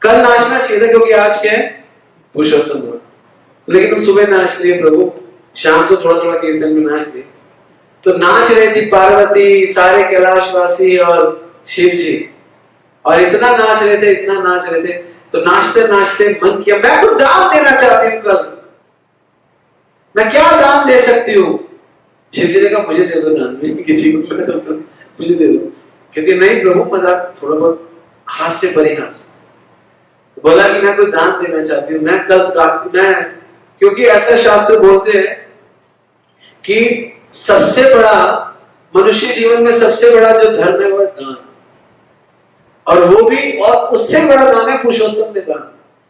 A: कल नाचना चाहिए था क्योंकि आज क्या है? पुरुषोत्तम मास। लेकिन तुम सुबह नाच लिए प्रभु, शाम को थोड़ा थोड़ा कीर्तन में नाच लिए। तो नाच रही थी पार्वती, सारे कैलाशवासी और शिव जी, और इतना नाच रहे थे, इतना नाच रहे थे। तो नाचते नाचते मन किया मैं कुछ दान देना चाहती हूँ कल, मैं क्या दान दे सकती हूँ? शिव जी ने कहा मुझे दे दो दान में, किसी को मैं तो मुझे दे दो। कहती नहीं प्रभु, मजाक थोड़ा बहुत हास्य परिहास। बोला कि मैं कोई दान देना चाहती हूँ, मैं कल मैं, क्योंकि ऐसा शास्त्र बोलते हैं कि सबसे बड़ा मनुष्य जीवन में सबसे बड़ा जो धर्म है वो दान, और वो भी, और उससे बड़ा दान है पुरुषोत्तम के दान।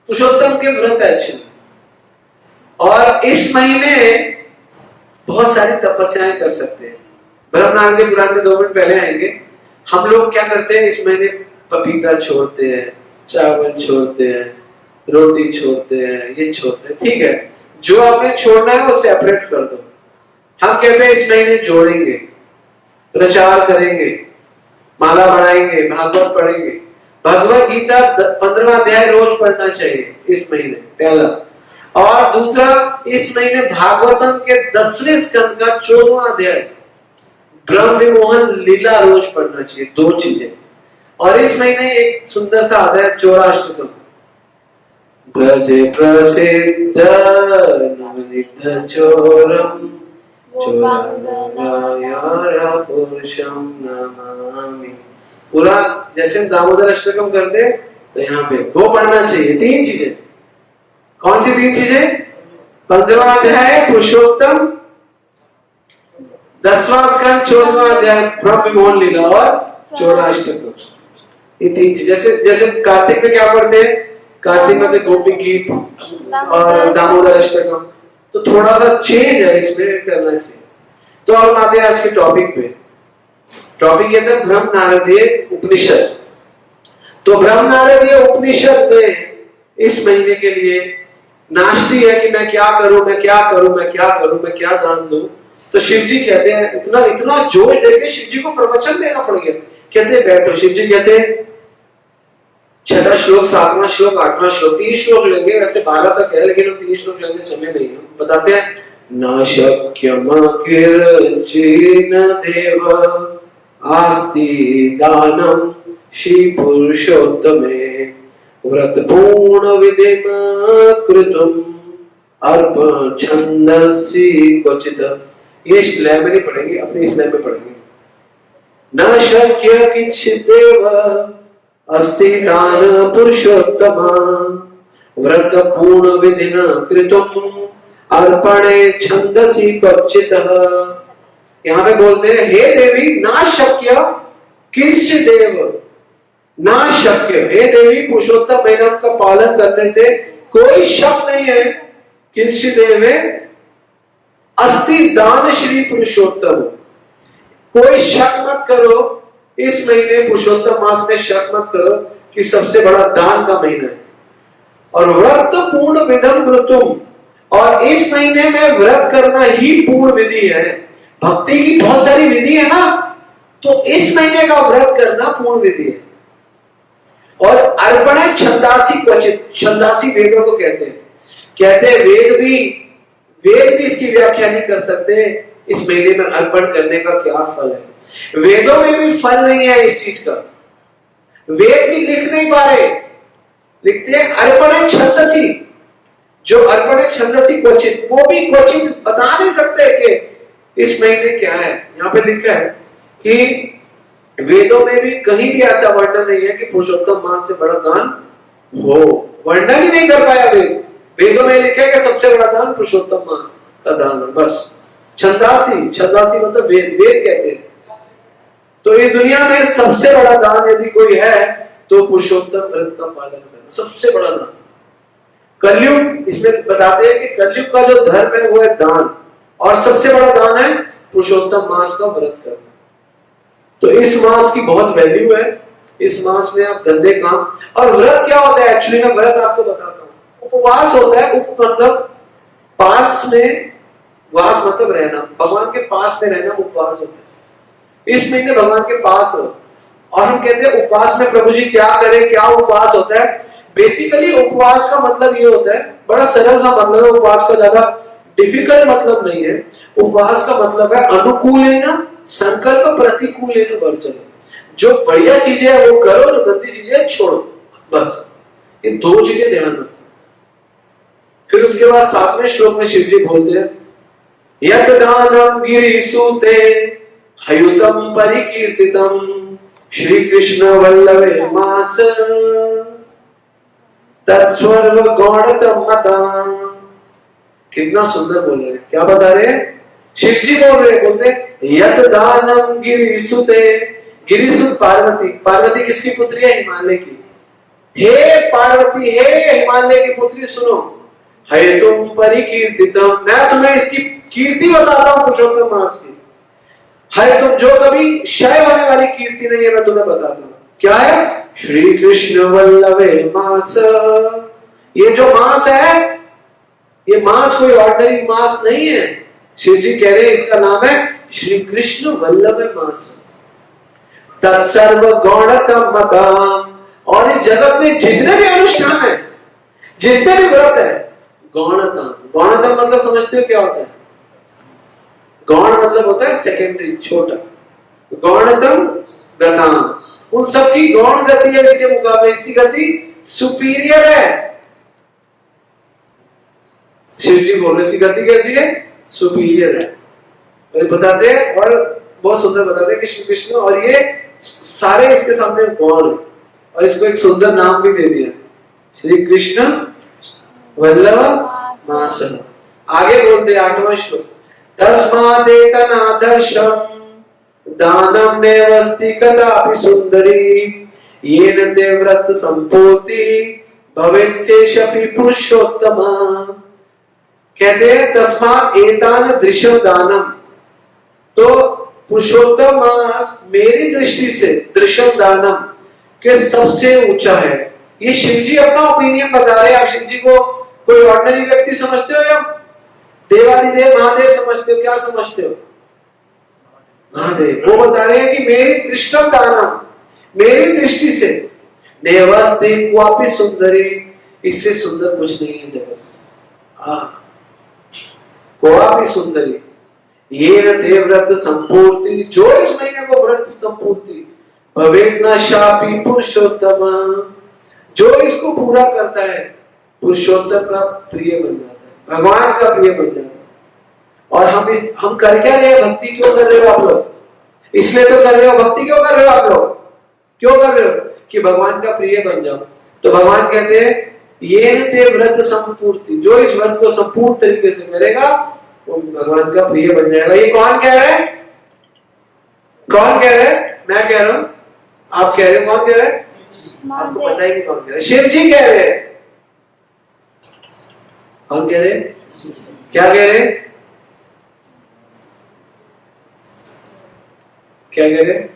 A: पुरुषोत्तम के व्रत है अच्छे। और इस महीने बहुत सारी तपस्याएं कर सकते हैं। ब्रह्म नारदीय पुराण के 2 मिनट पहले आएंगे। हम लोग क्या करते हैं इस महीने? पपीता छोड़ते हैं, चावल छोड़ते हैं, रोटी छोड़ते हैं, ये छोड़ते हैं। ठीक है, जो आपने छोड़ना है वो सेपरेट कर दो। हम कहते हैं इस महीने जोड़ेंगे, प्रचार करेंगे, माला बढ़ाएंगे, भागवत पढ़ेंगे। भगवत गीता 15वां अध्याय रोज पढ़ना चाहिए इस महीने, पहला। और दूसरा, इस महीने भागवतम के 10वें स्कंद का 14वां अध्याय ब्रह्म विमोहन लीला रोज पढ़ना चाहिए। 2 चीजें। और इस महीने एक सुंदर सा अध्याय चौराष्टकम, ब्रज प्रसिद्ध नवनीत चोरम पुरुषम नमामि। पूरा जैसे हम दामोदर अष्टकम करते तो यहाँ पे वो पढ़ना चाहिए। 3 चीजें। कौन सी 3 चीजें? 15वां अध्याय पुरुषोत्तम, 10वां स्कंद, 14वां अध्याय ब्रह्म विमोहन लीला और चौराष्टकम। ये 3 चीज। जैसे कार्तिक में क्या पढ़ते हैं? कार्तिक में गोपी गीत और दामोदर अष्टकम। तो थोड़ा सा चेंज है इसमें, करना चाहिए। तो हम आते हैं आज के टॉपिक पे। टॉपिक ये था ब्रह्म नारदीय उपनिषद। तो ब्रह्म नारदीय उपनिषद में इस महीने के लिए नाचती है कि मैं क्या करूं, मैं क्या करूं, मैं क्या करूं, मैं क्या दान दूं। तो शिव जी कहते हैं, इतना इतना जोश देके शिव जी को प्रवचन देना पड़ गया। कहते बैठो। शिव जी कहते 6वां श्लोक, 7वां श्लोक, 8वां श्लोक, 3 श्लोक लेंगे। वैसे 12 तक है, लेकिन हम 3 श्लोक लेंगे, समय नहीं है। बताते हैं, न शक्यम किंचिन देव आस्ति दानम श्री पुरुषोत्तमे व्रत पूर्ण विधिम कृतम अर्प छंदसी क्वचित। ये लय में नहीं पढ़ेंगे, अपने इस लय में पढ़ेंगे। न शक्य किंचित देव अस्ति दान पुरुषोत्तम व्रत पूर्ण विधिना कृतम अर्पणे छंदसी क्वचित। यहाँ पे बोलते हैं, हे देवी, ना शक्य किंचित देव, ना शक्य, हे देवी, पुरुषोत्तम महीना का पालन करने से कोई शक नहीं है। किंचित देव अस्ति दान श्री पुरुषोत्तम। कोई शक मत करो, इस महीने पुरुषोत्तम मास में शक मत करो कि सबसे बड़ा दान का महीना है। और व्रत पूर्ण विधम कृतुम, और इस महीने में व्रत करना ही पूर्ण विधि है। भक्ति की बहुत सारी विधि है ना, तो इस महीने का व्रत करना पूर्ण विधि है। और अर्पण है छंदासी क्वचित, छंदासी वेदों को कहते हैं वेद भी इसकी व्याख्या नहीं कर सकते इस महीने में अर्पण करने का क्या फल है। वेदों में भी फल नहीं है इस चीज का, वेद भी लिख नहीं पा रहे, लिखते हैं अर्पण है छंदसी, जो अर्पण है छंदसी क्वचित, वो भी क्वचित बता नहीं सकते कि इस महीने क्या है। यहां पे लिखा है कि वेदों में भी कहीं भी ऐसा वर्णन नहीं है कि पुरुषोत्तम मास से बड़ा दान हो, वर्णन ही नहीं कर पाया वेदों में लिखा है कि सबसे बड़ा दान पुरुषोत्तम मास का दान है, बस। छंदासी मतलब वेद कहते हैं। तो इस दुनिया में सबसे बड़ा दान यदि कोई है तो पुरुषोत्तम व्रत का पालन करना सबसे बड़ा दान। कलयुग, इसमें बताते हैं कि कलयुग का जो धर्म है वो है दान, और सबसे बड़ा दान है पुरुषोत्तम मास का व्रत करना। तो इस मास की बहुत वैल्यू है, इस मास में आप गंदे काम, और व्रत क्या होता है एक्चुअली, मैं व्रत आपको बताता हूँ। उपवास होता है, उप मतलब पास में, वास मतलब रहना, भगवान के पास में रहना उपवास होता है। इस महीने भगवान के पास हो, और हम कहते हैं उपवास में प्रभु जी क्या करें, क्या उपवास होता है। बेसिकली उपवास का मतलब ये होता है, बड़ा सरल सा मतलब है, उपवास का ज्यादा डिफिकल्ट मतलब नहीं है। उपवास का मतलब है अनुकूल संकल्प प्रतिकूल वर्जन, जो बढ़िया चीजें है वो करो, जो गंदी चीजें छोड़ो, बस ये दो चीजें ध्यान रखो। फिर उसके बाद 7वें श्लोक में शिव जी बोलते हैं, यत दानम गिरिसूते हयुतम परिकीर्तितम श्री कृष्ण वल्लभे मास तत्स्वर्व गौणतम मता। कितना सुंदर बोल रहे हैं, क्या बता रहे हैं शिव जी बोल रहे हैं, बोलते यत दानम गिरिसूते, गिरिसूत पार्वती, पार्वती किसकी पुत्री है, हिमालय की। हे पार्वती, हे हिमालय की पुत्री सुनो, है तुम परिकीर्तितम, मैं तुम्हें इसकी कीर्ति बताता हूं पुरुषोत्तम मास की। है तुम, जो कभी क्षय होने वाली कीर्ति नहीं है, मैं तुम्हें बताता हूं क्या है। श्री कृष्ण वल्लभे मास, ये जो मास है, ये मास कोई ऑर्डिनरी मास नहीं है। शिव जी कह रहे हैं इसका नाम है श्री कृष्ण वल्लभ मास, तत्सर्व गौणतम मतम, और इस जगत में जितने भी अनुष्ठान है, जितने भी व्रत है, गौणतम, गौणतम मतलब समझते हो क्या होता है। गौण मतलब होता है सेकेंडरी, छोटा, गौणतम गताम, उन सबकी गौण गति है इसके मुकाबले, इसकी गति सुपीरियर है। शिव जी बोल रहे इसकी गति कैसी है, सुपीरियर है। और बताते हैं, और बहुत सुंदर बताते हैं कि श्री कृष्ण, और ये सारे इसके सामने गौण है, और इसको एक सुंदर नाम भी दे दिया, श्री कृष्ण वल्लभ मास। आगे बोलते 8वां श्लोक, तस्मादेतनादर्शम दानम नेवस्ति कदापि सुंदरी येन ते व्रत संपूर्ति भवेच्चेषपि पुरुषोत्तम। कहते हैं तस्मात् एतान दृश्यम दानम, तो पुरुषोत्तम मास मेरी दृष्टि से दृश्यम दानम के सबसे ऊंचा है। ये शिव जी अपना ओपिनियन बता रहे हैं। आप शिव जी को कोई ऑर्डिनरी व्यक्ति समझते हो या देवादिदेव महादेव समझते हो, क्या समझते हो, महादेव। वो बता रहे हैं कि मेरी दृष्टम दानम, मेरी दृष्टि से नेवस्ति क्वापि सुंदरी, इससे सुंदर कुछ नहीं है जगत। क्वापि सुंदरी ये ते व्रत संपूर्ति, जो इस महीने को व्रत संपूर्ति भवेत न शापी पुरुषोत्तम, जो इसको पूरा करता है पुरुषोत्तम का प्रिय बन जाता है, भगवान का प्रिय बन जाता है। और हम कर क्या रहे हैं, भक्ति क्यों कर रहे हो आप लोग, इसलिए तो कर रहे हो, भक्ति क्यों कर रहे हो आप लोग, क्यों कर रहे हो कि भगवान का प्रिय बन जाओ। तो भगवान कहते हैं ये ते व्रत संपूर्ति, जो इस व्रत को संपूर्ण तरीके से करेगा वो भगवान का प्रिय बन जाएगा। ये कौन कह रहा है, कौन कह रहा है, मैं कह रहा हूं, आप कह रहे हो, कौन कह रहा है, आपको पता ही नहीं कौन कह रहा है, शिव जी कह रहे हैं। कौन कह रहे हैं, क्या कह रहे हैं, क्या कह रहे हैं।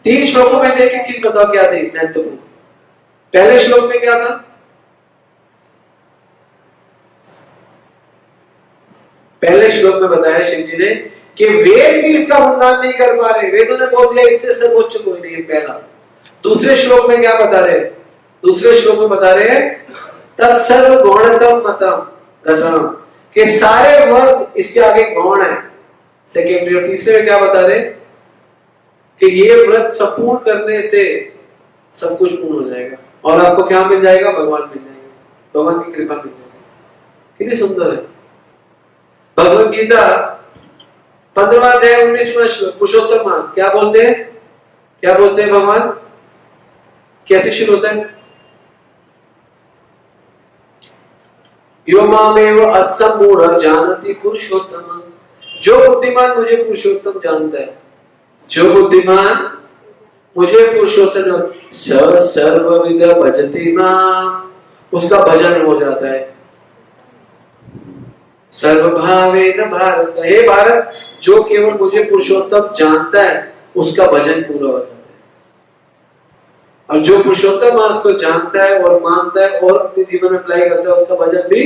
A: 3 श्लोकों में से एक चीज बताओ क्या थी महत्वपूर्ण। पहले श्लोक में क्या था, पहले श्लोक में बताया शिव जी ने कि वेद भी इसका गुणगान नहीं कर पा रहे, वेदों ने बोल दिया इससे सर्वोच्च कोई नहीं है, पहला। दूसरे श्लोक में क्या बता रहे? दूसरे श्लोक में बता रहे हैं तत्सर्व गौणतम मतम गतम, के सारे वर्ग इसके आगे गौण है, सेकेंडरी। और तीसरे में क्या बता रहे कि ये व्रत संपूर्ण करने से सब कुछ पूर्ण हो जाएगा और आपको क्या मिल जाएगा? भगवान मिल जाएगा, भगवान की कृपा मिल जाएगी। कितनी सुंदर है भगवत गीता 15वां अध्याय 19वां श्लोक, पुरुषोत्तम मास। क्या बोलते हैं? क्या बोलते हैं भगवान? कैसे शुरू होता है? यो मामेव असम्मूढ़ जानति पुरुषोत्तम, जो बुद्धिमान मुझे पुरुषोत्तम जानता है, जो बुद्धिमान मुझे पुरुषोत्तम सर्वविद भजति माम, उसका भजन हो जाता है। सर्वभावेन भारत, हे भारत, जो केवल मुझे पुरुषोत्तम जानता है उसका भजन पूरा हो जाता है। और जो पुरुषोत्तम मास को जानता है और मानता है और अपने जीवन में अप्लाई करता है उसका भजन भी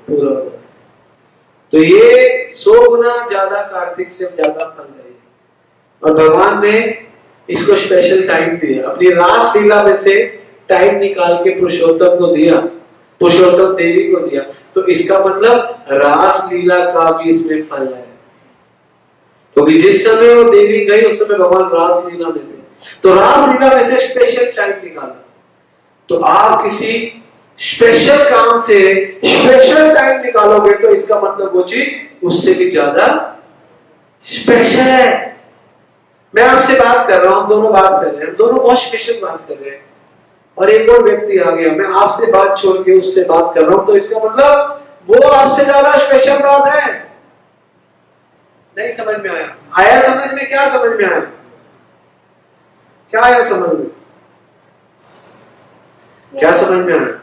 A: पूरा हो जाता है। तो ये 100 गुना ज्यादा कार्तिक से ज्यादा फल है। और भगवान ने इसको स्पेशल टाइम दिया, अपनी रास लीला में से टाइम निकाल के पुरुषोत्तम को दिया, पुरुषोत्तम देवी को दिया। तो इसका मतलब रास लीला का भी इसमें फल है, क्योंकि जिस समय वो देवी गई उस समय भगवान रास लीला में थे। तो रास लीला में से स्पेशल टाइम निकाला। तो आप किसी स्पेशल काम से स्पेशल टाइम निकालोगे तो इसका मतलब वो चीज उससे भी ज्यादा स्पेशल है। मैं आपसे बात कर रहा हूं, दोनों बात कर रहे हैं, दोनों बहुत स्पेशल बात कर रहे हैं, और एक और व्यक्ति आ गया, मैं आपसे बात छोड़ के उससे बात कर रहा हूं, तो इसका मतलब वो आपसे ज्यादा स्पेशल बात है। नहीं समझ में आया? आया समझ में? क्या समझ में आया? क्या आया समझ में? क्या समझ में आया?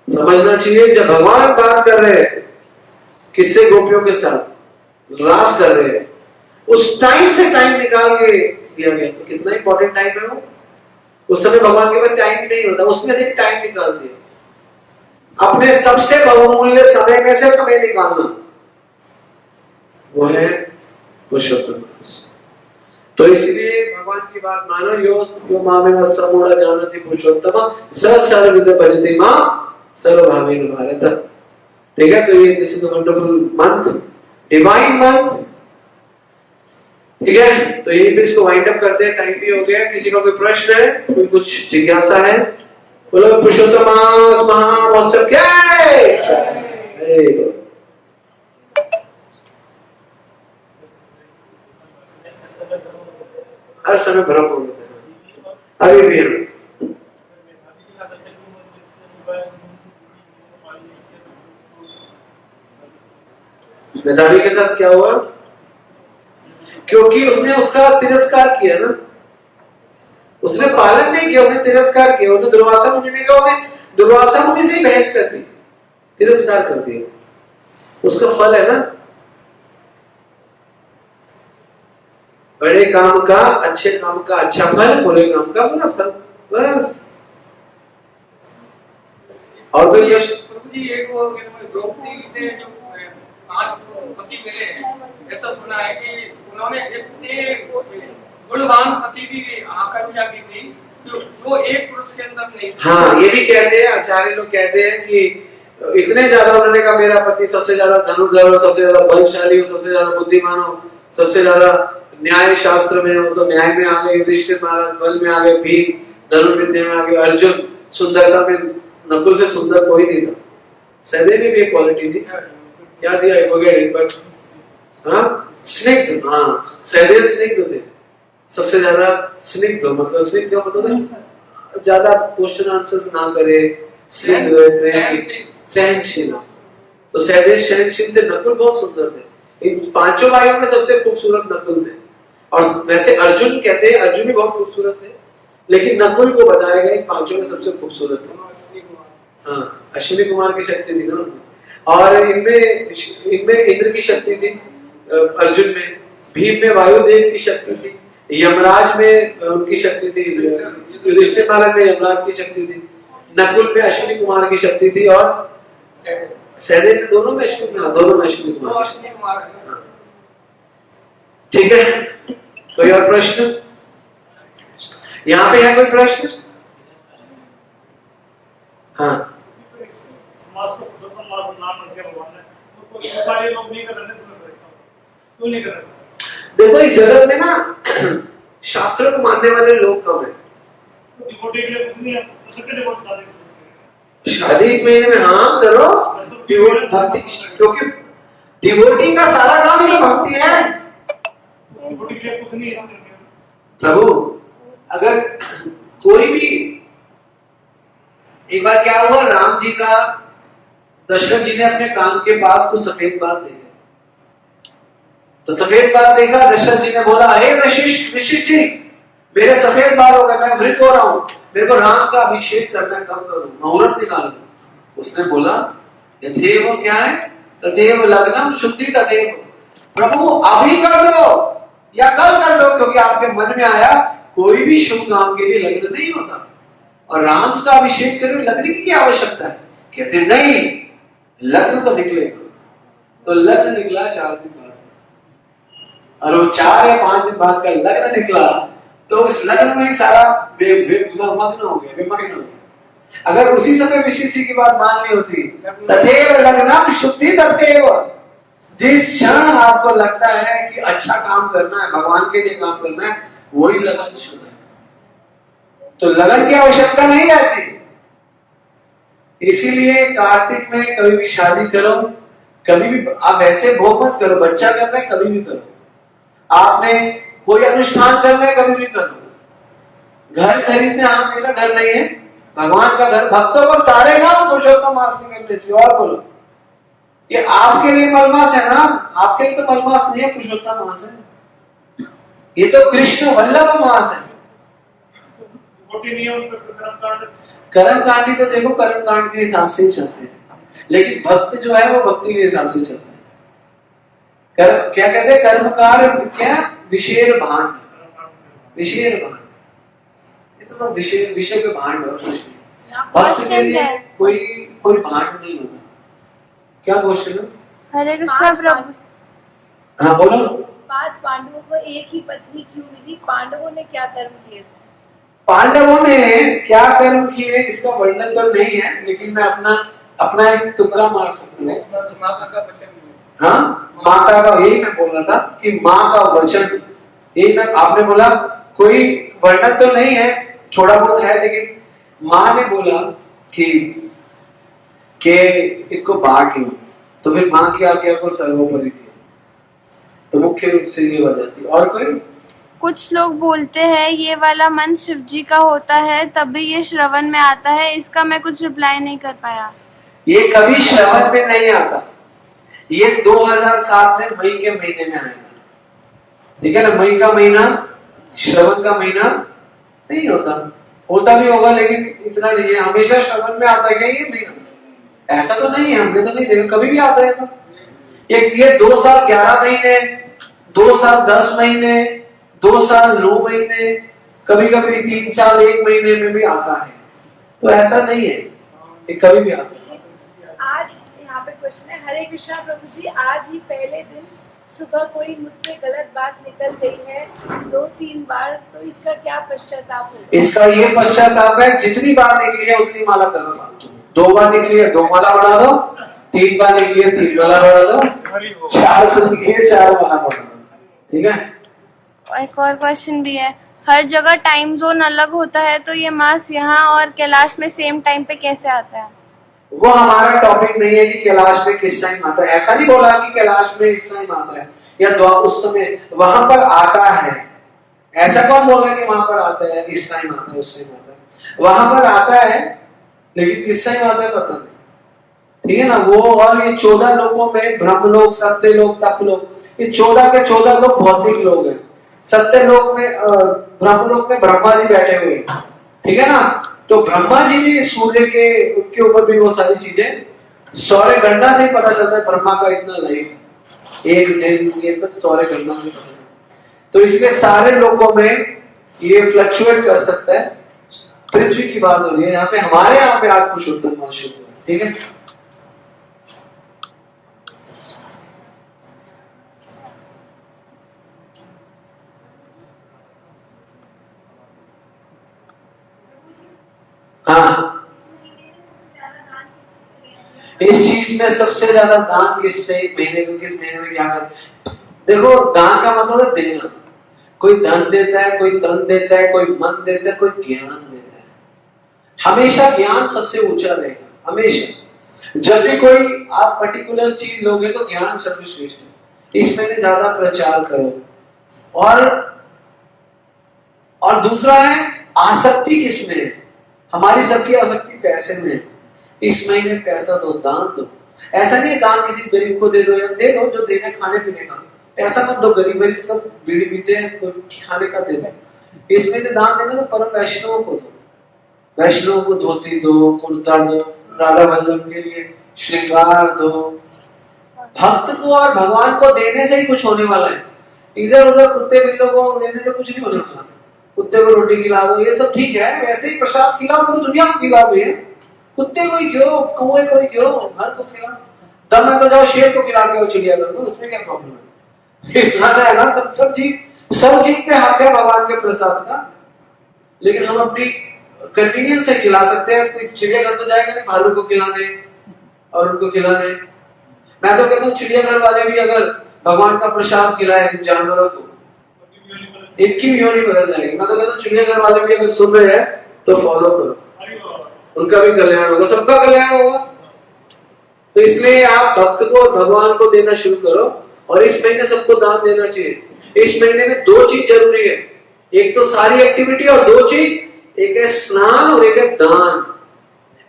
A: समझना चाहिए, जब भगवान बात कर रहे हैं किससे? गोपियों के साथ रास कर रहे हैं, उस टाइम से टाइम निकाल के दिया गया। तो कितना इंपॉर्टेंट टाइम है वो। उस समय भगवान के पास टाइम नहीं होता, उसमें से टाइम निकाल दिया। अपने सबसे बहुमूल्य समय में से समय निकालना, वो है पुरुषोत्तम मास। तो इसलिए भगवान की बात मानो, यो मामेव सम्मूढ़ जानति पुरुषोत्तम स सर्वविद भजति मां सर्वभावेन भारत। ठीक है, तो ये this is a wonderful month, divine month. ठीक है, तो यही फिर इसको वाइंड अप करते हैं, टाइम भी हो गया। किसी का कोई प्रश्न है, कोई कुछ जिज्ञासा है? बोलो पुरुषोत्तम मास महामहोत्सव क्या है? हर समय भ्रम हो जाता है। अभी भी मेधावी के साथ क्या हुआ? क्योंकि उसने उसका तिरस्कार किया ना, उसने पालन नहीं किया, उसने तिरस्कार किया। उसने दुर्वासा मुनि ने कहा, उन्हें दुर्वासा मुनि से बहस कर दी, तिरस्कार कर दिया, उसका फल है ना। बड़े काम का, अच्छे काम का अच्छा फल, बुरे काम का बुरा फल, बस। और कोई यश
C: प्रभु जी, एक वो द्रौपदी ने जो 5 पति मिले, ऐसा सुना है कि उन्होंने इतने गुणवान पति की आकांक्षा की थी जो एक पुरुष के अंदर नहीं था।
A: हाँ, ये भी कहते हैं, आचार्य लोग कहते हैं कि इतने ज्यादा उन्होंने कहा मेरा पति सबसे ज्यादा धनुर्धर हो, सबसे ज्यादा बलशाली हो, सबसे ज्यादा बुद्धिमान हो, सबसे ज्यादा न्याय शास्त्र में हो, तो न्याय में आ गए युधिष्ठिर महाराज, बल में आ गए भीम, धनुर्विद्या में आ गए अर्जुन, सुंदरता में नकुल से सुंदर कोई नहीं था। सहदेव में भी एक क्वालिटी थी, क्या थी? आई फॉरगेट इट, बट स्निग्ध। हाँ, सहदेव स्निग्ध थे, सबसे ज्यादा स्निग्ध, मतलब स्निग्ध मतलब ज्यादा क्वेश्चन आंसर्स ना करे, सहनशील। तो सहदेव सहनशील थे, नकुल बहुत सुंदर थे। इन 5 भाइयों में सबसे खूबसूरत नकुल थे। और वैसे अर्जुन कहते हैं, अर्जुन भी बहुत खूबसूरत थे, लेकिन नकुल को बताया गया 5 में सबसे खूबसूरत थे। हाँ, अश्विनी कुमार की शक्ति थी ना, और इनमें इंद्र की शक्ति थी, अर्जुन में, भीम में वायुदेव की शक्ति थी, यमराज में उनकी शक्ति थी, युधिष्ठिर महाराज में यमराज की शक्ति थी, नकुल में अश्विनी कुमार की शक्ति थी, और सहदेव में दोनों में अश्विनी कुमार। ठीक है, कोई और प्रश्न? यहाँ पे है कोई प्रश्न? हाँ,
D: समाज को पुरुषोत्तम मास नाम रख दिया भगवान ने, तो कोई सारे लोग नहीं कर रहे हैं, क्यों नहीं कर रहे?
A: देखो इस जगत में ना शास्त्रों को मानने वाले लोग कम है।
D: डिवोटी के लिए कुछ नहीं है, तो सबके डिवोट शादी
A: शादी इस महीने में हाँ करो, डिवोट भक्ति, क्योंकि डिवोटी का सारा काम ही तो भक्ति है।
D: डिवोटी के लिए कुछ नहीं है।
A: प्रभु अगर कोई भी, एक बार क्या हुआ, राम जी का, दशरथ जी ने अपने कान के पास कुछ सफेद बाल देखे, तो सफेद बाल देखा, दशरथ जी ने बोला, हे वशिष्ठ जी, मेरे सफेद बाल हो गए, मैं वृद्ध हो रहा हूं, मेरे को राम का अभिषेक करना, कब करूं, मुहूर्त निकालो। उसने बोला यथेव, क्या है, तथेव लग्नम शुद्धि तथेव, प्रभु अभी कर दो या कल कर दो, क्योंकि आपके मन में आया कोई भी शुभ काम के लिए लग्न नहीं होता, और राम का अभिषेक करने लग्न की क्या आवश्यकता है? कहते नहीं, लग्न तो निकलेगा। तो लग्न निकला 4 दिन बाद, और वो 4 या 5 दिन बाद का लग्न निकला, तो उस लग्न में ही सारा मग्न हो गया, विमग्न हो गया। अगर उसी समय विशिष्ट जी की बात मान ली होती, तथेव लग्नम शुद्धि तथेव, जिस क्षण आपको लगता है कि अच्छा काम करना है, भगवान के लिए काम करना है, वही लगन शुद्ध है, तो लगन की आवश्यकता नहीं रहती। इसीलिए कार्तिक में कभी भी शादी करो, कभी भी आप ऐसे भोग मत करो, बच्चा करना है कभी भी करो, आपने कोई अनुष्ठान करना है कभी भी करो, घर खरीदने, हाँ मेरा घर नहीं है, भगवान का घर, भक्तों को सारे काम पुरुषोत्तम मास में करने चाहिए। और बोलो, ये आपके लिए मलमास है ना, आपके लिए तो मलमास नहीं है, पुरुषोत्तम मास है, ये तो कृष्ण वल्लभ मास है। कर्म कांडी तो देखो कर्म कांड के हिसाब से ही चलते हैं, लेकिन भक्त जो है वो भक्ति के हिसाब से चलते हैं। कर्म क्या कहते हैं, कर्मकार क्या, विशेर भांड, विशेर भांड, ये तो विषय के भांड हो कृष्ण, भक्त के लिए कोई कोई भांड नहीं होता। क्या क्वेश्चन है?
B: हरे कृष्णा प्रभु।
A: हाँ बोलो।
B: 5 पांडवों को एक ही पत्नी क्यों मिली? पांडवों ने क्या कर्म किए?
A: पांडवों ने क्या कर्म किए इसका वर्णन तो नहीं है, लेकिन मैं अपना एक तुक्का मार सकता हूँ। हाँ, माता का, यही मैं बोल रहा था कि माँ का वचन, यही मैं, आपने बोला कोई वर्णन तो नहीं है, थोड़ा बहुत है, लेकिन माँ ने बोला कि इसको बांट लो, तो फिर माँ की आज्ञा को सर्वोपरि दिया, तो मुख्य रूप से ये वजह थी। और कोई?
B: कुछ लोग बोलते हैं ये वाला मंत्र शिव जी का होता है तभी ये श्रवण में आता है, इसका मैं कुछ रिप्लाई नहीं कर पाया।
A: ये कभी श्रवण में नहीं आता, ये 2007 में मई के महीने में आएगा, ठीक है ना, मई का महीना श्रवण का महीना नहीं होता, होता भी होगा लेकिन इतना नहीं है, हमेशा श्रवण में आता है ये महीना, ऐसा तो नहीं है, हमने तो नहीं देखा कभी भी आता है। तो ये 2 साल 11 महीने, 2 साल 10 महीने, 2 साल 9 महीने, कभी कभी 3 साल 1 महीने में भी आता है, तो ऐसा नहीं है, ये कभी भी आता है।
B: आज यहाँ पे क्वेश्चन है, हरे कृष्णा प्रभु जी, आज ही पहले दिन सुबह कोई मुझसे गलत बात निकल गई है 2-3 बार, तो इसका क्या पश्चाताप होगा?
A: इसका ये पश्चाताप है, जितनी बार निकली है उतनी माला करो, 2 बार निकली है 2 माला बढ़ा दो, 3 बार निकली है 3 माला बढ़ा दो, 4 बार निकली है 4 माला बढ़ा दो, ठीक है।
B: एक और क्वेश्चन भी है, हर जगह टाइम जोन अलग होता है, तो ये मास यहाँ और कैलाश में सेम टाइम पे कैसे आता है?
A: वो हमारा टॉपिक नहीं है कि कैलाश में किस टाइम आता है, ऐसा नहीं बोला कि कैलाश में इस टाइम आता है या उस समय वहां पर आता है, ऐसा कौन बोल रहा है कि वहां पर आता है, इस टाइम आता है, उस टाइम आता है, वहां पर आता है, लेकिन किस टाइम आता है पता नहीं, ठीक है ना। वो और ये 14 लोगों में ब्रह्मलोक, सत्यलोक, तपलोक, ये 14 के 14 लोग भौतिक लोग हैं। सत्यलोक में, ब्रह्मलोक में ब्रह्मा जी बैठे हुए, ठीक है ना, तो ब्रह्मा जी भी सूर्य के, उनके ऊपर भी वो सारी चीजें, सौर्य गणना से ही पता चलता है ब्रह्मा का इतना लाइफ, एक दिन, ये सब सौर्य गणना से पता चलता है। तो इसलिए सारे लोगों में ये फ्लक्चुएट कर सकता है। पृथ्वी की बात हो रही है यहाँ पे, हमारे यहाँ पे आज पुरुषोत्तम मास शुरू हुआ, ठीक है। इस चीज में सबसे ज्यादा दान किस महीने में क्या करते? देखो, दान का मतलब है देना। कोई धन देता है, कोई तन देता है, कोई मन देता है, कोई ज्ञान देता है। हमेशा ज्ञान सबसे ऊंचा रहेगा, हमेशा। जब भी कोई आप पर्टिकुलर चीज लोगे तो ज्ञान सर्वश्रेष्ठ है। इस महीने ज्यादा प्रचार करो। और दूसरा है आसक्ति किसमें है? हमारी सबकी आसक्ति पैसे में है। इस महीने पैसा दो, दान दो। ऐसा नहीं है दान किसी गरीब को दे दो, या दे दो जो देना खाने पीने का। पैसा मत दो, गरीब सब बीड़ी पीते हैं, कोई खाने का दे दो। इस महीने दान देना तो परम वैष्णवों को दो। वैष्णवों को धोती दो, कुर्ता दो, राधा वल्लभ के लिए श्रृंगार दो। भक्त को और भगवान को देने से ही कुछ होने वाला है। इधर उधर कुत्ते बिल्लों को देने से कुछ नहीं होने वाला। कुत्ते को रोटी खिला दो, ये सब ठीक है, वैसे ही प्रसाद खिलाओ, पूरी दुनिया को खिलाओ भैया। कुत्ते को ही क्यों, कौवे को ही क्यों, हर को खिलाओ। तब मैं तो जाओ शेर को खिला के चिड़ियाघर में, उसमें क्या प्रॉब्लम है? खिलाना है ना, सब चीज पे हक है भगवान के प्रसाद का। लेकिन हम अपनी कन्वीनियंस से खिला सकते हैं। कोई चिड़ियाघर तो जाएगा नहीं भालू को खिलाने और उनको खिलाने। मैं तो कहता हूँ चिड़ियाघर वाले भी अगर भगवान का प्रसाद खिलाए जानवरों को, इनकी भी योनि बदल जाएगी। मैं तो कहता हूँ चिड़ियाघर वाले भी अगर सुन रहे हैं तो फॉलो करो, उनका भी कल्याण होगा, सबका कल्याण होगा। तो इसलिए आप भक्त को और भगवान को देना शुरू करो। और इस महीने सबको दान देना चाहिए। इस महीने में दो चीज जरूरी है, एक तो सारी एक्टिविटी और दो चीज, एक है स्नान और एक है दान।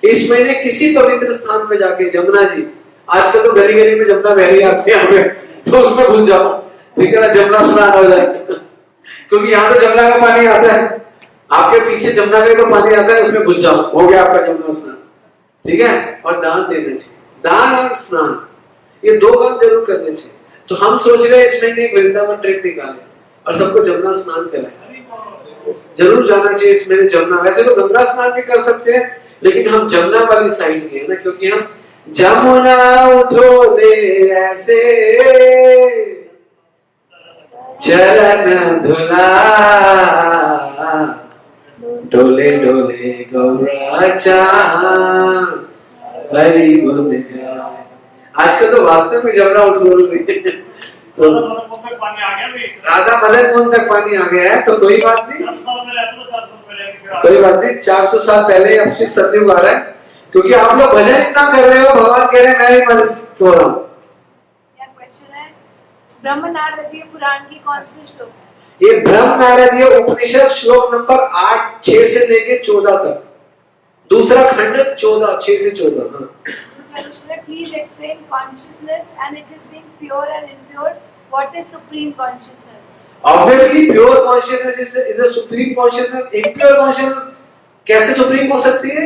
A: इस महीने किसी पवित्र स्थान पे जाके, जमुना जी, आजकल तो गली गली में जमुना बह रही है आपके यहाँ पे, तो उसमें घुस जाओ, ठीक है ना, जमुना स्नान हो जाए। क्योंकि यहाँ तो जमुना का पानी आता है, आपके पीछे जमुना का तो पानी आता है, उसमें घुस जाओ, हो गया आपका जमुना स्नान, ठीक है। और दान देना चाहिए, दान और स्नान, ये दो काम जरूर करने चाहिए। तो हम सोच रहे हैं इस महीने एक वृंदावन ट्रिप निकालें और सबको जमुना स्नान कराएं। जरूर जाना चाहिए इस महीने जमुना। वैसे तो गंगा स्नान भी कर सकते हैं, लेकिन हम जमुना वाली साइड गए ना, क्योंकि हम जमुना उठो ले ऐसे चरण धुला, डोले डोले गौरा चाँद हरि गुण गाए। आजकल तो वास्तव में जमुना उठ बोल रही है, तो राधा मदन कुंड तक पानी आ गया है। तो कोई बात नहीं, कोई बात नहीं, 400 साल पहले अब से सतयुग आ रहा है। क्योंकि आप लोग भजन इतना कर रहे हो, भगवान कह रहे हैं मैं भी मदद हो रहा हूँ।
B: क्या क्वेश्चन है? ब्रह्म नारदीय पुराण की कौन सी श्लोक है?
A: ये ब्रह्म नारदीय उपनिषद श्लोक नंबर 8 6 से लेके 14 तक, दूसरा खंड 14 6 से 14।
B: दूसरा क्वेश्चन है, please explain consciousness and it is being pure and impure, what is supreme consciousness?
A: Obviously pure consciousness is a supreme consciousness. Impure consciousness कैसे सुप्रीम हो सकती है?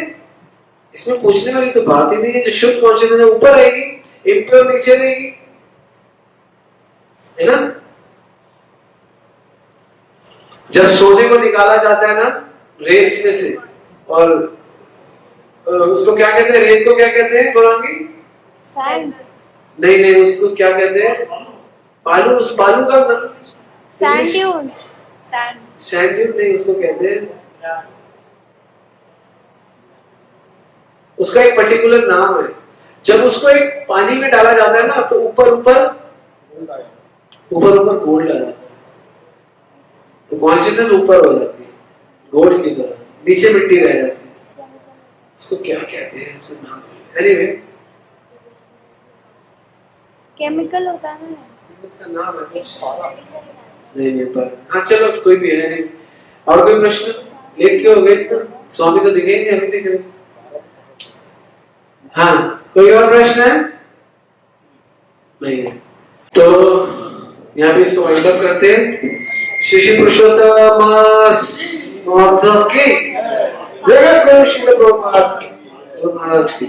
A: इसमें पूछने वाली तो बात ही नहीं है। जो शुद्ध कॉन्शियसनेस ऊपर रहेगी, इम्प्योर नीचे रहेगी, है ना। जब सोने को निकाला जाता है ना रेत में से, और उसको क्या कहते हैं, रेत को क्या कहते हैं गौरांगी?
B: सैंड।
A: नहीं, उसको क्या कहते हैं? बालू। उस बालू का
B: सैंड ड्यून।
A: सैंड ड्यून नहीं, उसको कहते हैं, उसका एक पर्टिकुलर नाम है। जब उसको एक पानी में डाला जाता है ना, तो ऊपर गोल्ड आ जाता है। तो कॉन्शियसनेस ऊपर हो जाती है गोल्ड की तरह, नीचे मिट्टी रह जाती है। उसको क्या कहते हैं, उसको नाम एनीवे
B: केमिकल होता है ना,
A: उसका नाम है नहीं पर हाँ चलो कोई भी है नहीं। और कोई प्रश्न? लेट क्यों हो गए? स्वामी तो दिखे ही नहीं, अभी दिख रहे। हाँ, कोई और प्रश्न है? नहीं है तो यहाँ पे इसको वाइंड अप करते हैं। श्री पुरुषोत्तम की जय, गुरु श्री प्रभुपाद महाराज की।